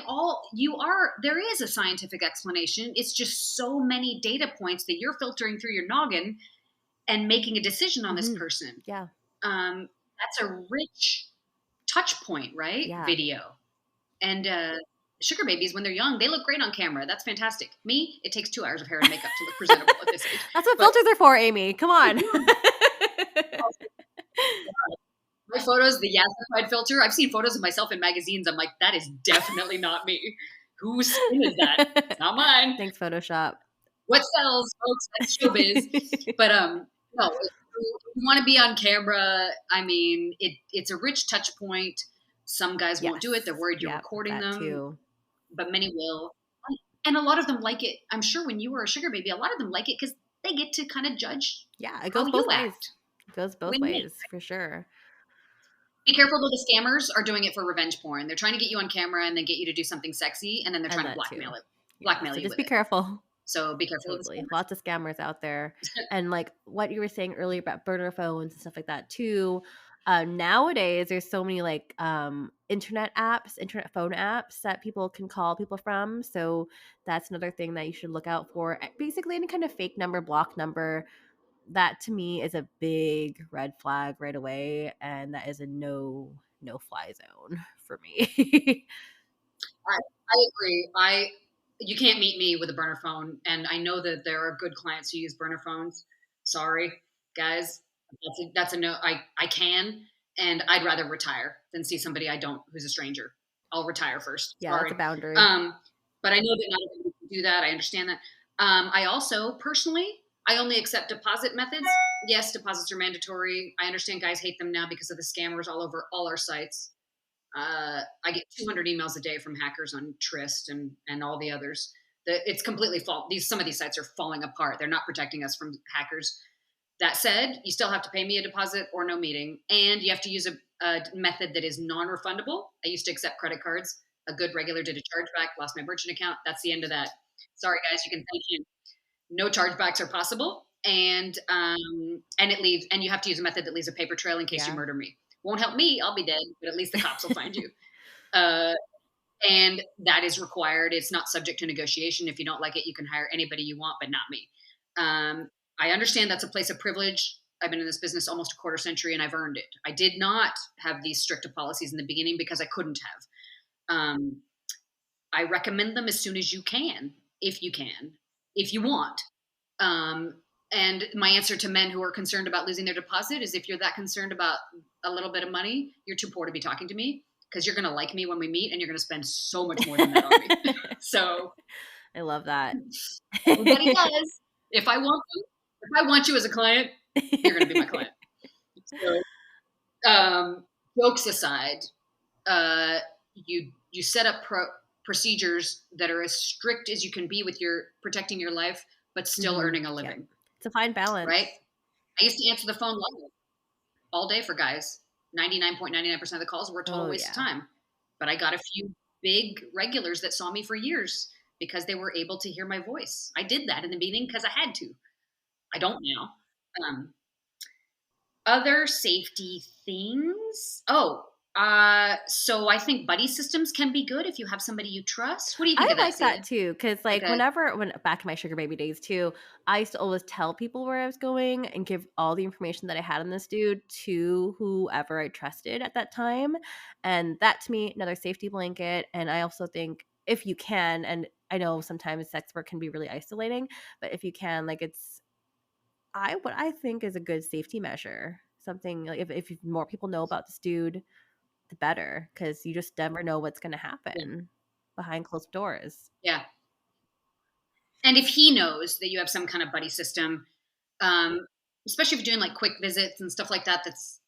all you are there is a scientific explanation. It's just so many data points that you're filtering through your noggin and making a decision on this Hmm. person. Yeah. That's a rich touch point, right? Yeah. Video. And sugar babies, when they're young, they look great on camera. That's fantastic. Me, it takes 2 hours of hair and makeup to look presentable at this age. That's what But filters are for, Amy. Come on. my photos, the yassified filter, I've seen photos of myself in magazines. I'm like, that is definitely not me. Whose skin is that? It's not mine. Thanks, Photoshop. What sells, folks? That's showbiz. But no, if you want to be on camera, I mean, it's a rich touch point. Some guys won't do it. They're Yes. worried you're Yep. recording That them, too. but many will. And a lot of them like it. I'm sure when you were a sugar baby, a lot of them like it because they get to kind of judge Yeah, it how goes you both ways. act. It goes both Win-win. ways for sure. Be careful though, the scammers are doing it for revenge porn. They're trying to get you on camera and then get you to do something sexy, and then they're And trying to that too. Yeah. blackmail So you just with be it. careful. So be careful of the Totally. scammers. Lots of scammers out there. And like what you were saying earlier about burner phones and stuff like that too. Nowadays there's so many like internet phone apps that people can call people from. So that's another thing that you should look out for. Basically any kind of fake number, block number, that to me is a big red flag right away. And that is a no fly zone for me. I agree. You can't meet me with a burner phone, and I know that there are good clients who use burner phones. Sorry, guys, that's a no. I can, and I'd rather retire than see somebody I don't who's a stranger. I'll retire first. Yeah, that's Sorry, a boundary. but I know that not everybody can do that. I understand that. I also personally, I only accept deposit methods. Yes, deposits are mandatory. I understand guys hate them now because of the scammers all over all our sites. I get 200 emails a day from hackers on Trist and all the others. It's completely some of these sites are falling apart. They're not protecting us from hackers. That said, you still have to pay me a deposit or no meeting, and you have to use a method that is non-refundable. I used to accept credit cards. A good regular did a chargeback, lost my merchant account. That's the end of that. Sorry, guys, you can thank you. No chargebacks are possible, and you have to use a method that leaves a paper trail in case you Yeah. murder me. Won't help me, I'll be dead, but at least the cops will find you. Uh, and that is required. It's not subject to negotiation. If you don't like it, you can hire anybody you want, but not me. I understand that's a place of privilege. I've been in this business almost a quarter century and I've earned it. I did not have these strict policies in the beginning because I couldn't have. I recommend them as soon as you can, if you want. Um, and my answer to men who are concerned about losing their deposit is if you're that concerned about a little bit of money, you're too poor to be talking to me because you're going to like me when we meet and you're going to spend so much more than that on me. So I love that. everybody does. If I want you as a client, you're going to be my client. So, jokes aside, you set up procedures that are as strict as you can be with your protecting your life, but still earning a living. Yeah. It's a fine balance, right? I used to answer the phone live all day for guys. 99.99% of the calls were a total waste of time. But I got a few big regulars that saw me for years because they were able to hear my voice. I did that in the beginning because I had to. I don't now. Other safety things. So I think buddy systems can be good if you have somebody you trust. What do you think I of that, like that too, because like Okay. when back in my sugar baby days too, I used to always tell people where I was going and give all the information that I had on this dude to whoever I trusted at that time, and that to me another safety blanket. And I also think if you can, and I know sometimes sex work can be really isolating, but if you can, like what I think is a good safety measure. Something like if more people know about this dude, the better, because you just never know what's going to happen behind closed doors. Yeah. And if he knows that you have some kind of buddy system, especially if you're doing like quick visits and stuff like that, that's,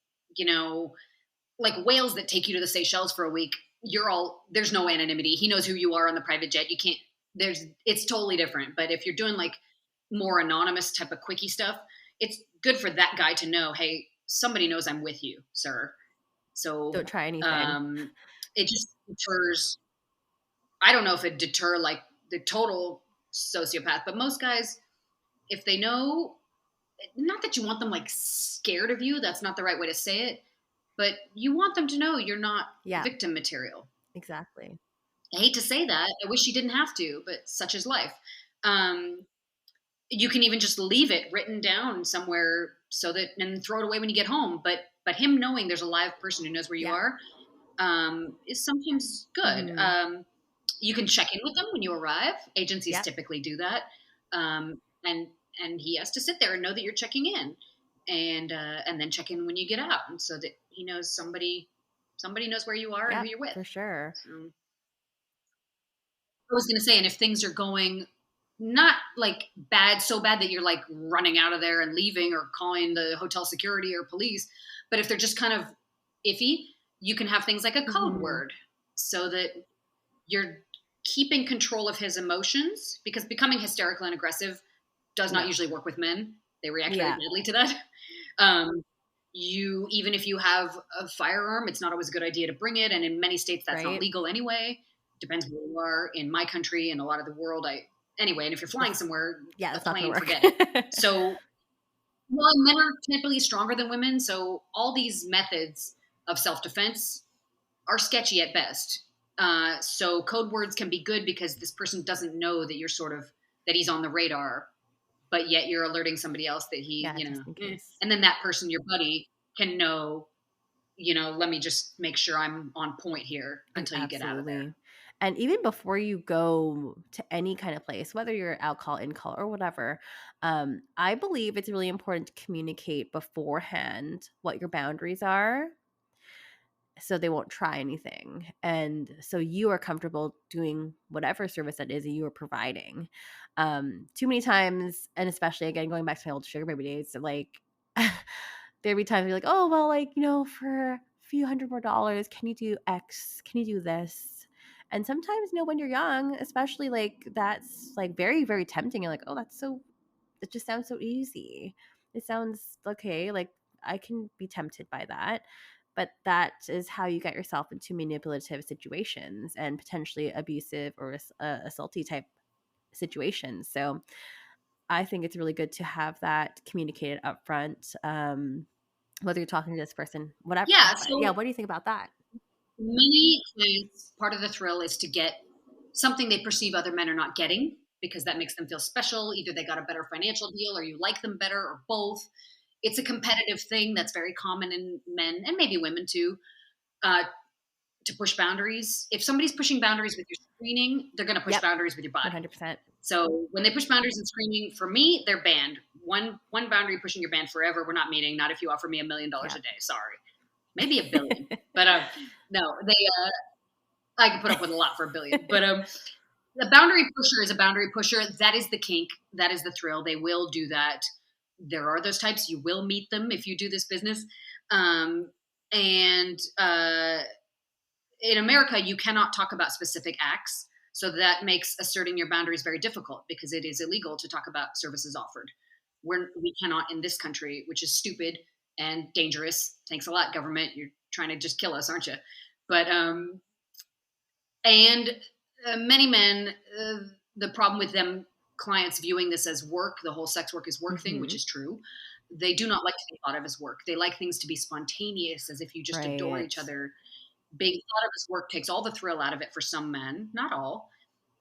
like whales that take you to the Seychelles for a week, there's no anonymity. He knows who you are on the private jet. It's totally different. But if you're doing like more anonymous type of quickie stuff, it's good for that guy to know, hey, somebody knows I'm with you, sir. So Don't try anything. It just deters. I don't know if it deter like the total sociopath, but most guys, if they know, not that you want them like scared of you, that's not the right way to say it, but you want them to know you're not victim material. Exactly. I hate to say that. I wish you didn't have to, but such is life. You can even just leave it written down somewhere and throw it away when you get home. But him knowing there's a live person who knows where you are is sometimes good. Mm-hmm. You can check in with them when you arrive. Agencies typically do that. And he has to sit there and know that you're checking in, and then check in when you get out, and so that he knows somebody knows where you are and who you're with. For sure. So, I was going to say, and if things are going not like so bad that you're like running out of there and leaving or calling the hotel security or police, but if they're just kind of iffy, you can have things like a code word so that you're keeping control of his emotions, because becoming hysterical and aggressive does not usually work with men. They react very badly to that. Even if you have a firearm, it's not always a good idea to bring it. And in many states, that's not legal anyway. Depends where you are. In my country and a lot of the world, anyway, and if you're flying somewhere, a plane, forget it. So, well, men are typically stronger than women. So all these methods of self-defense are sketchy at best. So code words can be good because this person doesn't know that you're that he's on the radar, but yet you're alerting somebody else that he, and then that person, your buddy, can know, let me just make sure I'm on point here until you get out of there. And even before you go to any kind of place, whether you're out call, in call, or whatever, I believe it's really important to communicate beforehand what your boundaries are, so they won't try anything. And so you are comfortable doing whatever service that is that you are providing. Too many times, and especially again, going back to my old sugar baby days, like there'd be times you're like, oh, well, like, for a few $100 more, can you do X? Can you do this? And sometimes, when you're young, especially, like, that's like very, very tempting. You're like, oh, it just sounds so easy. It sounds okay. Like, I can be tempted by that. But that is how you get yourself into manipulative situations and potentially abusive or assaulty type situations. So I think it's really good to have that communicated up front, whether you're talking to this person, whatever. Yeah. So, what do you think about that? Many clients, part of the thrill is to get something they perceive other men are not getting, because that makes them feel special. Either they got a better financial deal, or you like them better, or both. It's a competitive thing that's very common in men and maybe women too, to push boundaries. If somebody's pushing boundaries with your screening, they're going to push boundaries with your body. 100%. So when they push boundaries in screening, for me, they're banned. One boundary pushing, you're banned forever. We're not meeting. Not if you offer me $1 million a day. Sorry, maybe $1 billion. But no, I can put up with a lot for $1 billion. But the boundary pusher is a boundary pusher. That is the kink. That is the thrill. They will do that. There are those types. You will meet them if you do this business. And in America, you cannot talk about specific acts. So that makes asserting your boundaries very difficult, because it is illegal to talk about services offered. We cannot in this country, which is stupid and dangerous. Thanks a lot, government. You're trying to just kill us, aren't you? But many men, the problem with them clients viewing this as work, the whole sex work is work thing, which is true. They do not like to be thought of as work. They like things to be spontaneous, as if you just adore each other. Being thought of as work takes all the thrill out of it for some men, not all.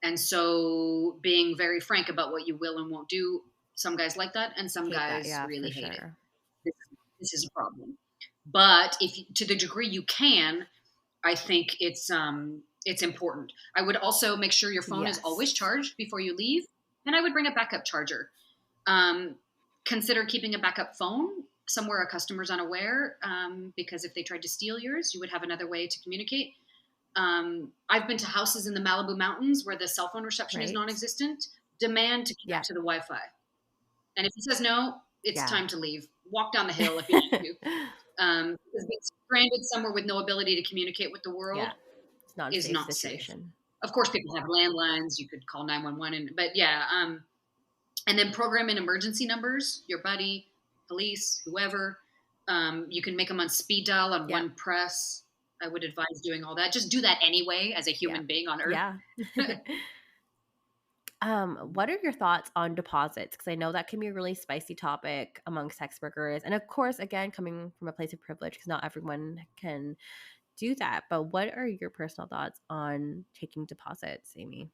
And so being very frank about what you will and won't do, some guys like that, and some guys really hate it. This is a problem. But to the degree you can, I think it's important. I would also make sure your phone is always charged before you leave. And I would bring a backup charger. Consider keeping a backup phone somewhere a customer's unaware, because if they tried to steal yours, you would have another way to communicate. I've been to houses in the Malibu Mountains where the cell phone reception is non-existent. Demand to connect to the Wi-Fi. And if he says no, it's time to leave. Walk down the hill if you need to. Because being stranded somewhere with no ability to communicate with the world is not safe. Of course, people have landlines. You could call 911. And then program in emergency numbers, your buddy, police, whoever. You can make them on speed dial on one press. I would advise doing all that. Just do that anyway as a human being on Earth. What are your thoughts on deposits? Because I know that can be a really spicy topic among sex workers. And of course, again, coming from a place of privilege, because not everyone can do that. But what are your personal thoughts on taking deposits, Amy?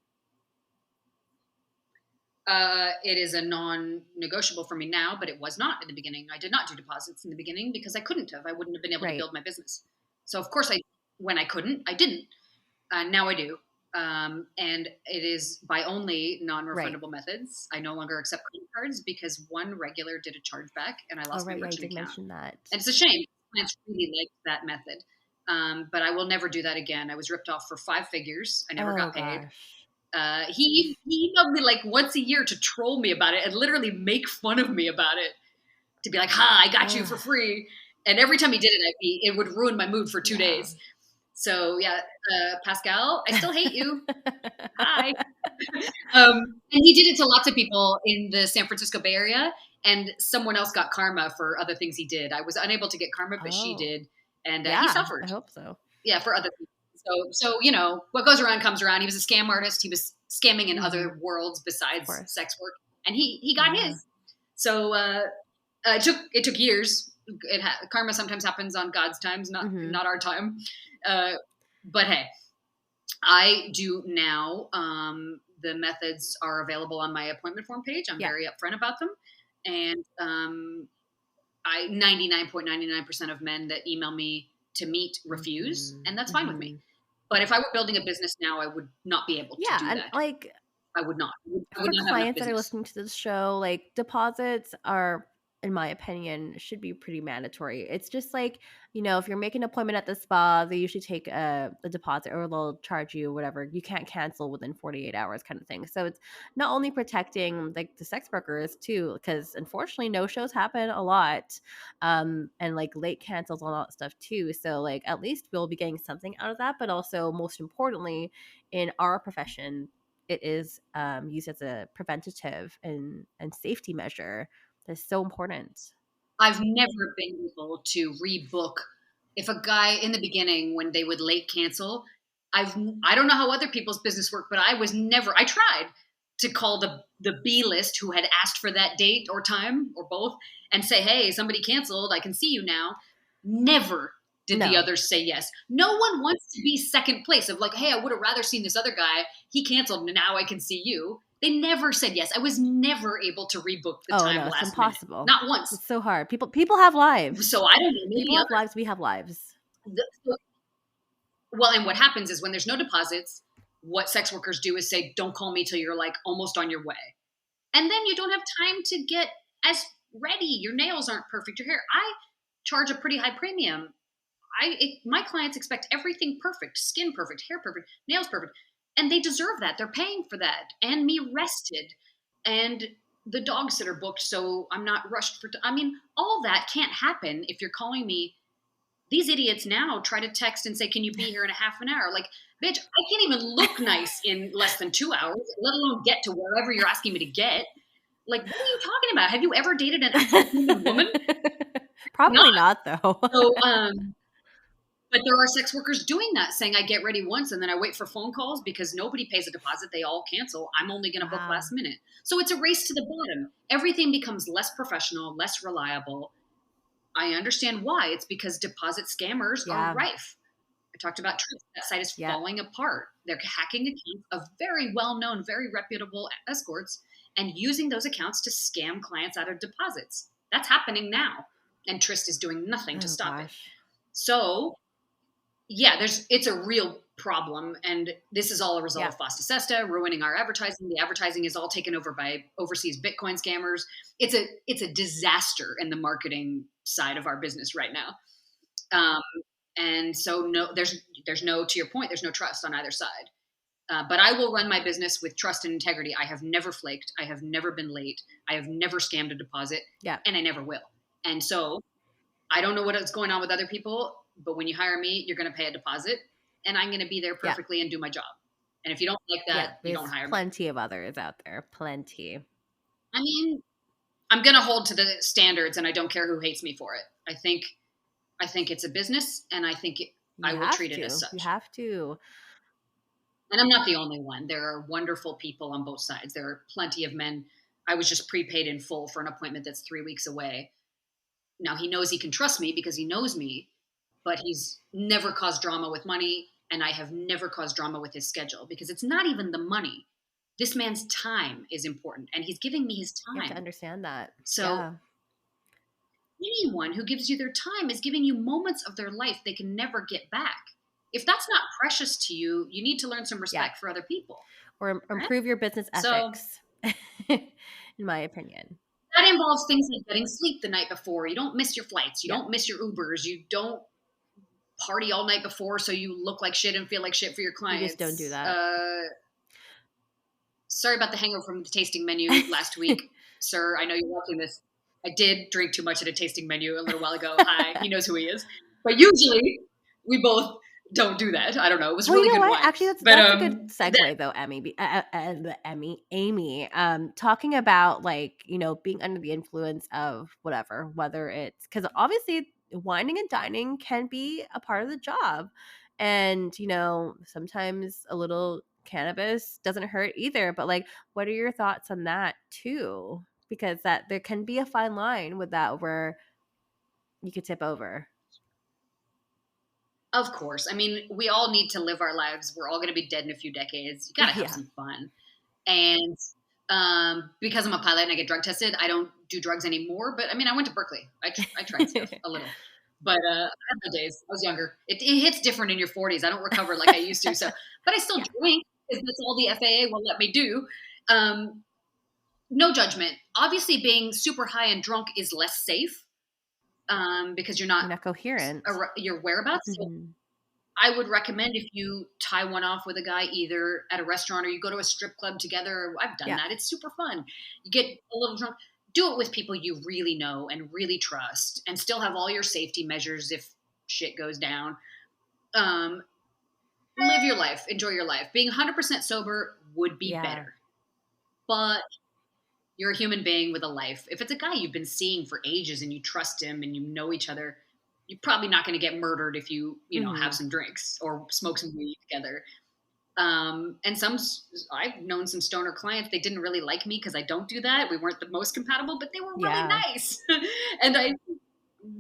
It is a non-negotiable for me now, but it was not in the beginning. I did not do deposits in the beginning because I couldn't have. I wouldn't have been able to build my business. So of course, when I couldn't, I didn't. Now I do. And it is by only non-refundable methods. I no longer accept credit cards because one regular did a chargeback and I lost my merchant account. And it's a shame. Clients really liked that method. But I will never do that again. I was ripped off for 5 figures. I never got paid. He emailed me like once a year to troll me about it and literally make fun of me about it. To be like, I got you for free. And every time he did it, it would ruin my mood for 2 days. So yeah, Pascal, I still hate you. Hi. And he did it to lots of people in the San Francisco Bay Area, and someone else got karma for other things he did. I was unable to get karma, but she did, and he suffered. I hope so. Yeah, for other things. So you know, what goes around comes around. He was a scam artist. He was scamming in other worlds besides sex work, and he got his. So it took years. Karma sometimes happens on God's times, not our time. But hey, I do now. The methods are available on my appointment form page. I'm very upfront about them, and 99.99% of men that email me to meet refuse, and that's fine with me. But if I were building a business now, I would not be able to do that. Like, I would not. I for would not clients that are listening to this show, like, deposits are, in my opinion, should be pretty mandatory. It's just like, you know, if you're making an appointment at the spa, they usually take a deposit, or they'll charge you whatever. You can't cancel within 48 hours kind of thing. So it's not only protecting like the sex workers too, because unfortunately no shows happen a lot, and like late cancels and all that stuff too. So like at least we'll be getting something out of that. But also, most importantly, in our profession, it is used as a preventative and safety measure. That's so important. I've never been able to rebook. If a guy in the beginning, when they would late cancel, I don't know how other people's business work, but I tried to call the B list who had asked for that date or time or both and say, hey, somebody canceled. I can see you now. Never did the others say yes. No one wants to be second place of like, hey, I would have rather seen this other guy. He canceled and now I can see you. They never said yes. I was never able to rebook the time last minute. It's impossible. Not once. It's so hard. People have lives. So I don't know. People have lives. We have lives. Well, and what happens is when there's no deposits, what sex workers do is say, don't call me till you're like almost on your way. And then you don't have time to get as ready. Your nails aren't perfect. Your hair. I charge a pretty high premium. My clients expect everything perfect, skin perfect, hair perfect, nails perfect. And they deserve that. They're paying for that. And me rested. And the dog sitter booked, so I'm not rushed for all that can't happen if you're calling me. These idiots now try to text and say, can you be here in a half an hour? Like, bitch, I can't even look nice in less than 2 hours, let alone get to wherever you're asking me to get. Like, what are you talking about? Have you ever dated an actual human woman? Probably not though. So, but there are sex workers doing that, saying I get ready once and then I wait for phone calls because nobody pays a deposit. They all cancel. I'm only going to book last minute. So it's a race to the bottom. Everything becomes less professional, less reliable. I understand why. It's because deposit scammers are rife. I talked about Truth. That site is falling apart. They're hacking accounts of very well-known, very reputable escorts and using those accounts to scam clients out of deposits. That's happening now. And Trist is doing nothing to stop it. So yeah, it's a real problem, and this is all a result of Fosta Sesta ruining our advertising. The advertising is all taken over by overseas Bitcoin scammers. It's a disaster in the marketing side of our business right now. And so there's no, to your point, there's no trust on either side. But I will run my business with trust and integrity. I have never flaked. I have never been late. I have never scammed a deposit, and I never will. And so I don't know what is going on with other people, but when you hire me, you're going to pay a deposit, and I'm going to be there perfectly and do my job. And if you don't like that, you don't hire me. Plenty of others out there. Plenty. I mean, I'm going to hold to the standards, and I don't care who hates me for it. I think it's a business, and I think I will treat it as such. You have to. And I'm not the only one. There are wonderful people on both sides. There are plenty of men. I was just prepaid in full for an appointment that's 3 weeks away. Now, he knows he can trust me because he knows me, but he's never caused drama with money, and I have never caused drama with his schedule because it's not even the money. This man's time is important, and he's giving me his time. You have to understand that. So anyone who gives you their time is giving you moments of their life they can never get back. If that's not precious to you, you need to learn some respect for other people. Or improve your business ethics, in my opinion. That involves things like getting sleep the night before. You don't miss your flights. You don't miss your Ubers. You don't party all night before so you look like shit and feel like shit for your clients. You just don't do that. Sorry about the hangover from the tasting menu last week, sir. I know you're watching this. I did drink too much at a tasting menu a little while ago. Hi, he knows who he is. But usually we both don't do that. I don't know. It was Well, you really know good what? wine. Actually, But that's a good that segue though, Amy. Talking about like being under the influence of whatever, whether it's because obviously whining and dining can be a part of the job, and sometimes a little cannabis doesn't hurt either. But like, what are your thoughts on that too? Because that there can be a fine line with that where you could tip over. of course. I mean, we all need to live our lives. We're all going to be dead in a few decades. You got to have Yeah. some fun. And because I'm a pilot and I get drug tested, I don't do drugs anymore. But I mean, I went to Berkeley. I tried stuff a little. But I had my days. I was younger. It hits different in your 40s. I don't recover like I used to. So, but I still Yeah. drink because that's all the FAA will let me do. Um, no judgment. Obviously, being super high and drunk is less safe because you're not You're not coherent. your whereabouts. So Hmm. I would recommend if you tie one off with a guy either at a restaurant or you go to a strip club together. I've done Yeah. that. It's super fun. You get a little drunk. Do it with people you really know and really trust and still have all your safety measures if shit goes down. Um, live your life. Enjoy your life. Being 100% sober would be Yeah. better. But you're a human being with a life. If it's a guy you've been seeing for ages and you trust him and you know each other, you're probably not going to get murdered if you have Hmm. some drinks or smoke some weed together. And I've known some stoner clients. They didn't really like me because I don't do that. We weren't the most compatible, but they were really Yeah. nice. and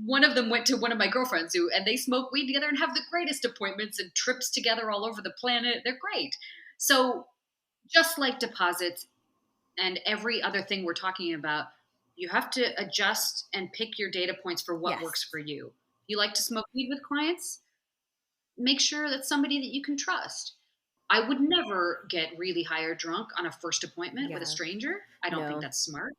one of them went to one of my girlfriends and they smoke weed together and have the greatest appointments and trips together all over the planet. They're great. So just like deposits and every other thing we're talking about, you have to adjust and pick your data points for what Yes. works for you. You like to smoke weed with clients? Make sure that's somebody that you can trust. I would never get really high or drunk on a first appointment with a Yeah. stranger. I don't think No. that's smart.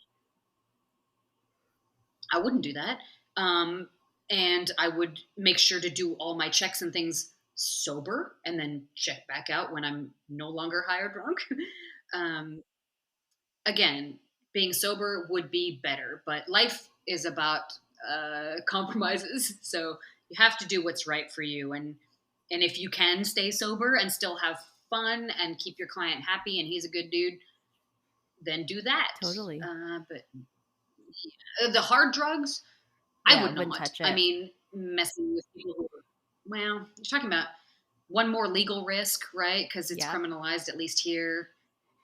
I wouldn't do that. Um, and I would make sure to do all my checks and things sober and then check back out when I'm no longer high or drunk. um, again, being sober would be better, but life is about compromises. So you have to do what's right for you. And if you can stay sober and still have fun and keep your client happy and he's a good dude, then do that. Totally. But the hard drugs, I Yeah. would Wouldn't not. touch I it. mean, messing with people who, well, you're talking about one more legal risk, right? Because it's Yep. criminalized, at least here.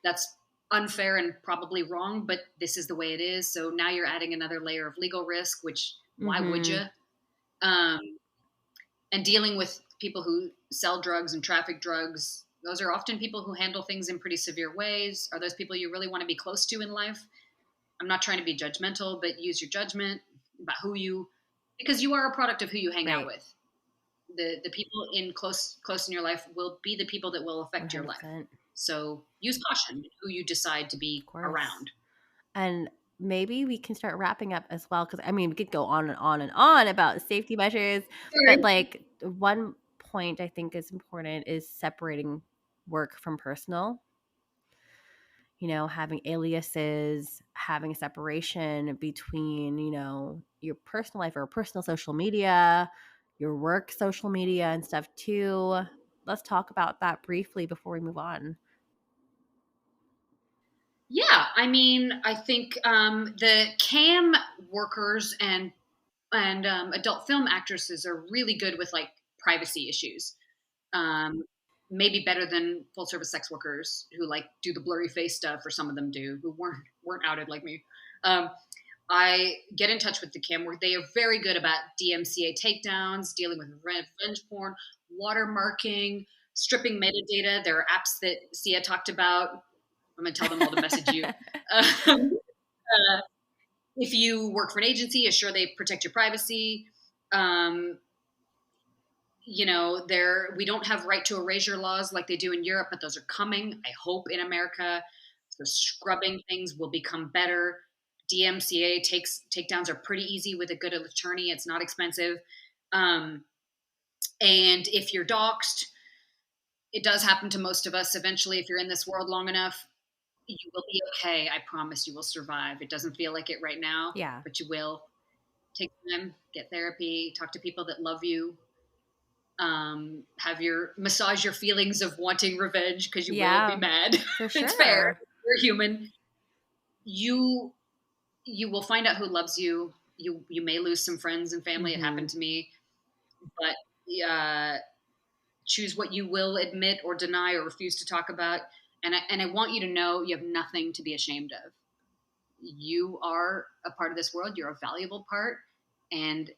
That's unfair and probably wrong, but this is the way it is. So now you're adding another layer of legal risk, which why would Hmm. you? Um, and dealing with people who sell drugs and traffic drugs, those are often people who handle things in pretty severe ways. Are those people you really want to be close to in life? I'm not trying to be judgmental, but use your judgment about because you are a product of who you hang out Right. with. The people in close in your life will be the people that will affect your life. 100%. So use caution who you decide to Of be course. around. And maybe we can start wrapping up as well, because I mean, we could go on and on and on about safety measures, but Sure. like one point I think is important is separating work from personal. Having aliases, having a separation between, your personal life or personal social media, your work social media and stuff too. Let's talk about that briefly before we move on. Yeah, I mean, I think the cam workers and adult film actresses are really good with like privacy issues. Um, maybe better than full service sex workers who like do the blurry face stuff, or some of them do who weren't outed like me. Um, I get in touch with the cam work. They are very good about DMCA takedowns, dealing with revenge porn, watermarking, stripping metadata. There are apps that Sia talked about. I'm going to tell them all to message you. Uh, if you work for an agency, assure they protect your privacy. Um, we don't have right to erasure laws like they do in Europe, but those are coming, I hope, in America. So scrubbing things will become better. DMCA takedowns are pretty easy with a good attorney. It's not expensive. Um, and if you're doxxed, it does happen to most of us eventually if you're in this world long enough. You will be okay. I promise you will survive. It doesn't feel like it right now, Yeah. but you will. Take time, get therapy, talk to people that love you. Have your massage your feelings of wanting revenge because you will be Yeah, mad. for It's fair. sure. You're human. You you will find out who loves you. You may lose some friends and family. It Hmm. happened to me, but choose what you will admit or deny or refuse to talk about. And I want you to know you have nothing to be ashamed of. You are a part of this world. You're a valuable part, and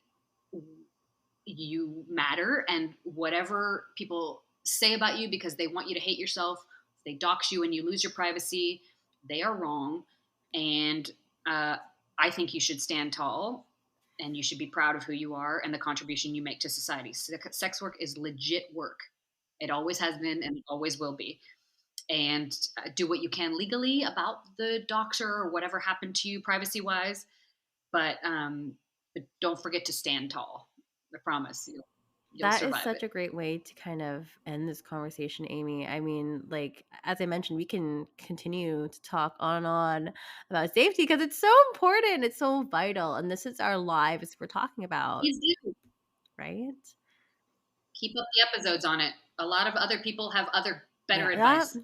you matter. And whatever people say about you because they want you to hate yourself, if they dox you and you lose your privacy, they are wrong. And uh, I think you should stand tall and you should be proud of who you are and the contribution you make to society. Sex work is legit work. It always has been and it always will be. And do what you can legally about the doxer or whatever happened to you privacy wise. But don't forget to stand tall. I promise you'll That is survive such it. a great way to kind of end this conversation, Amy. I mean, like, as I mentioned, we can continue to talk on and on about safety because it's so important. It's so vital. And this is our lives we're talking about, Please do right? keep up the episodes on it. A lot of other people have other Yeah, better that advice.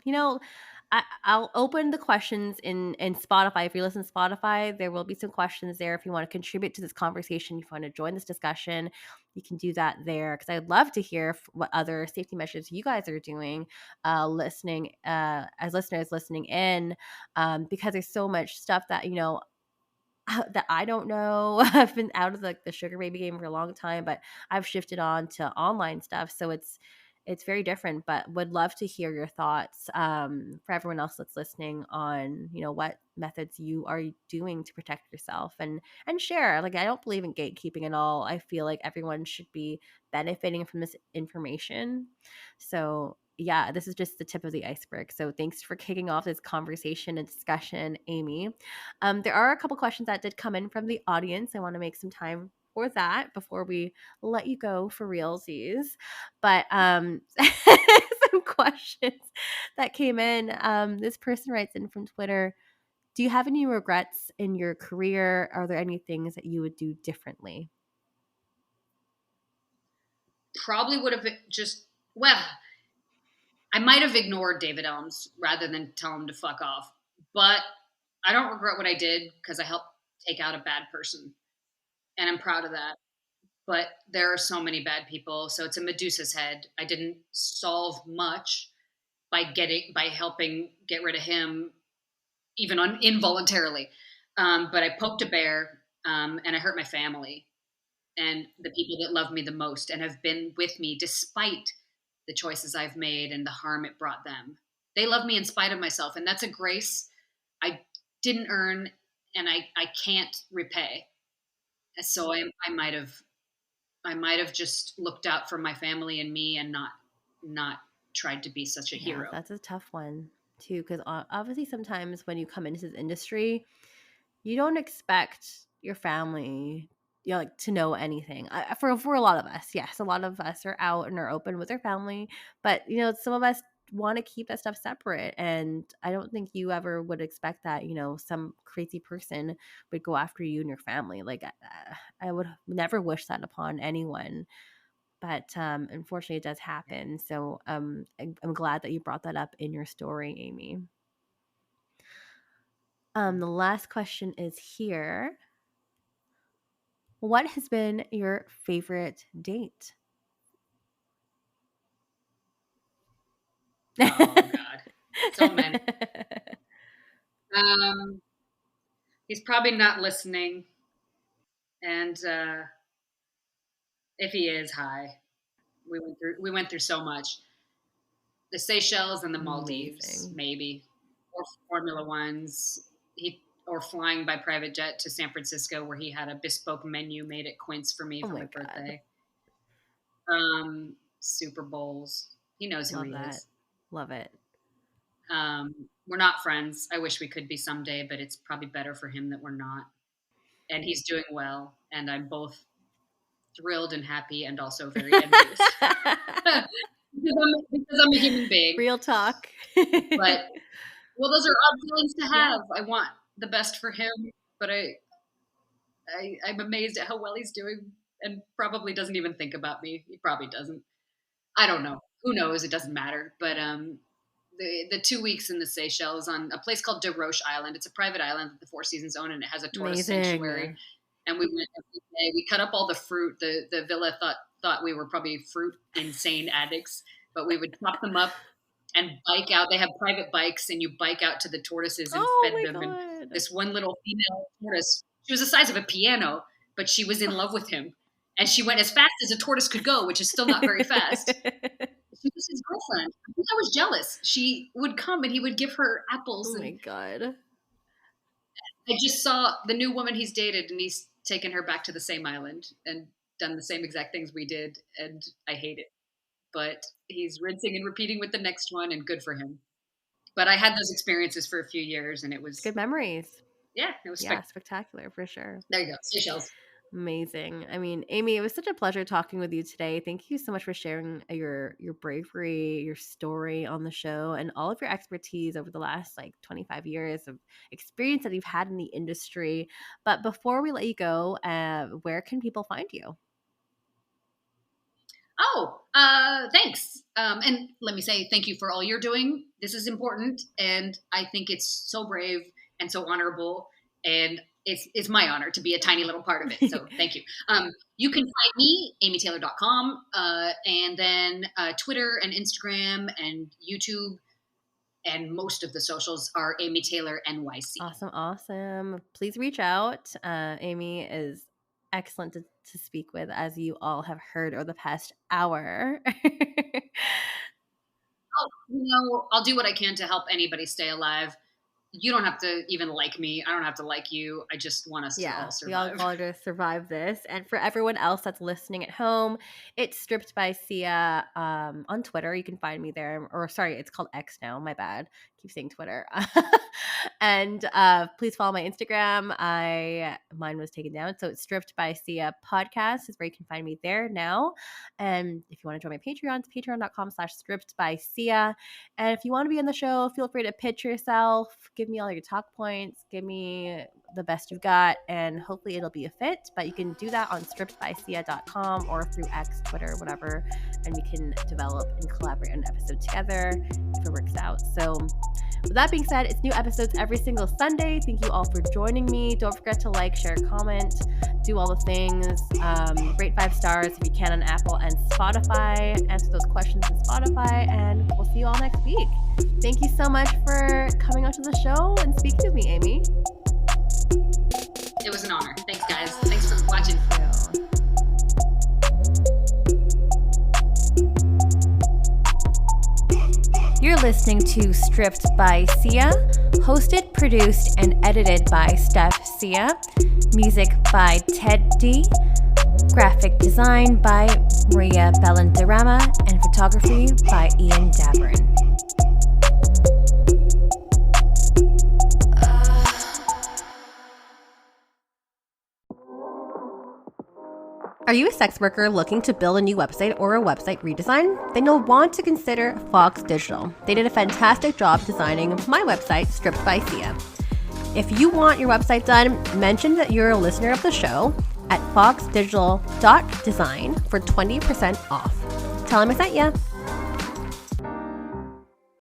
I'll open the questions in Spotify. If you listen to Spotify, there will be some questions there. If you want to contribute to this conversation, if you want to join this discussion, you can do that there. Because I'd love to hear what other safety measures you guys are doing, listening as listeners listening in, because there's so much stuff that that I don't know. I've been out of the sugar baby game for a long time, but I've shifted on to online stuff. So it's very different, but would love to hear your thoughts for everyone else that's listening on, what methods you are doing to protect yourself and share. Like, I don't believe in gatekeeping at all. I feel like everyone should be benefiting from this information. So yeah, this is just the tip of the iceberg. So thanks for kicking off this conversation and discussion, Amy. There are a couple questions that did come in from the audience. I want to make some time for that before we let you go for realsies. But some questions that came in. This person writes in from Twitter. Do you have any regrets in your career? Are there any things that you would do differently? Probably would have just, well, I might have ignored David Elms rather than tell him to fuck off. But I don't regret what I did because I helped take out a bad person. And I'm proud of that. But there are so many bad people. So it's a Medusa's head. I didn't solve much by helping get rid of him, even involuntarily. But I poked a bear, and I hurt my family and the people that love me the most and have been with me despite the choices I've made and the harm it brought them. They love me in spite of myself, and that's a grace I didn't earn and I can't repay. So I might have just looked out for my family and me and not tried to be such a Yeah, hero. that's a tough one too, because obviously sometimes when you come into this industry, you don't expect your family, like to know anything. For a lot of us, yes, a lot of us are out and are open with their family, but some of us want to keep that stuff separate, and I don't think you ever would expect that some crazy person would go after you and your family. Like, I would never wish that upon anyone, but unfortunately it does happen. So I'm glad that you brought that up in your story, Amy. The last question is here. What has been your favorite date? Oh God, so many. Um, he's probably not listening, and if he is, hi. We went through so much. The Seychelles and the Maldives, Amazing. maybe, or Formula Ones. Or flying by private jet to San Francisco, where he had a bespoke menu made at Quince for me Oh for my my God. birthday. Super Bowls. He knows who Love he that. is. Love it. We're not friends. I wish we could be someday, but it's probably better for him that we're not. And he's doing well, and I'm both thrilled and happy, and also very envious because I'm a human being. Real talk. But Well, those are odd feelings to Yeah. have. I want the best for him, but I'm amazed at how well he's doing, and probably doesn't even think about me. He probably doesn't. I don't know. Who knows? It doesn't matter. But the 2 weeks in the Seychelles on a place called De Roche Island. It's a private island that the Four Seasons own, and it has a tourist sanctuary. Amazing. And we went every day. We cut up all the fruit. The villa thought we were probably fruit insane addicts, but we would chop them up and bike out. They have private bikes, and you bike out to the tortoises and Oh fed my them. And God. this one little female tortoise, she was the size of a piano, but she was in love with him. And she went as fast as a tortoise could go, which is still not very fast. She was his girlfriend. I think I was jealous. She would come and he would give her apples. Oh my And God. I just saw the new woman he's dated, and he's taken her back to the same island and done the same exact things we did. And I hate it. But he's rinsing and repeating with the next one, and good for him. But I had those experiences for a few years, and it was Good memories. yeah, it was Yeah, spectacular for sure. there you go, Seychelles. Amazing. I mean, Amy, it was such a pleasure talking with you today. Thank you so much for sharing your bravery, your story on the show, and all of your expertise over the last 25 years of experience that you've had in the industry. But before we let you go, where can people find you? Thanks. And let me say thank you for all you're doing. This is important, and I think it's so brave and so honorable, and it's my honor to be a tiny little part of it. So thank you. You can find me, amytaylor.com, and then Twitter and Instagram and YouTube, and most of the socials are Amy Taylor NYC. Awesome. Please reach out. Amy is excellent to speak with, as you all have heard over the past hour. I'll do what I can to help anybody stay alive. You don't have to even like me. I don't have to like you. I just want us to all survive. We all gotta survive this. And for everyone else that's listening at home, it's Stripped by Sia on Twitter. You can find me there. Or sorry, it's called X now. My bad. Keep saying Twitter. And please follow my Instagram. Mine was taken down. So it's Stripped by Sia podcast is where you can find me there now. And if you want to join my Patreon, it's patreon.com/stripped by Sia. And if you want to be on the show, feel free to pitch yourself. Give me all your talk points. Give me the best you've got, and hopefully it'll be a fit. But you can do that on strippedbysia.com or through X, Twitter, whatever, and we can develop and collaborate on an episode together if it works out. So with that being said, it's new episodes every single Sunday. Thank you all for joining me. Don't forget to like, share, comment, do all the things. Rate 5 stars if you can on Apple and Spotify. Answer those questions in Spotify, and we'll see you all next week. Thank you so much for coming onto the show and speaking with me, Amy. It was an honor. Thanks, guys. Thanks for watching. You're listening to Stripped by Sia, hosted, produced, and edited by Steph Sia. Music by Ted D. Graphic design by Maria Bellanderama, and photography by Ian Dabrin. Are you a sex worker looking to build a new website or a website redesign? Then you'll want to consider Fox Digital. They did a fantastic job designing my website, Stripped by Sia. If you want your website done, mention that you're a listener of the show at foxdigital.design for 20% off. Tell them I sent ya.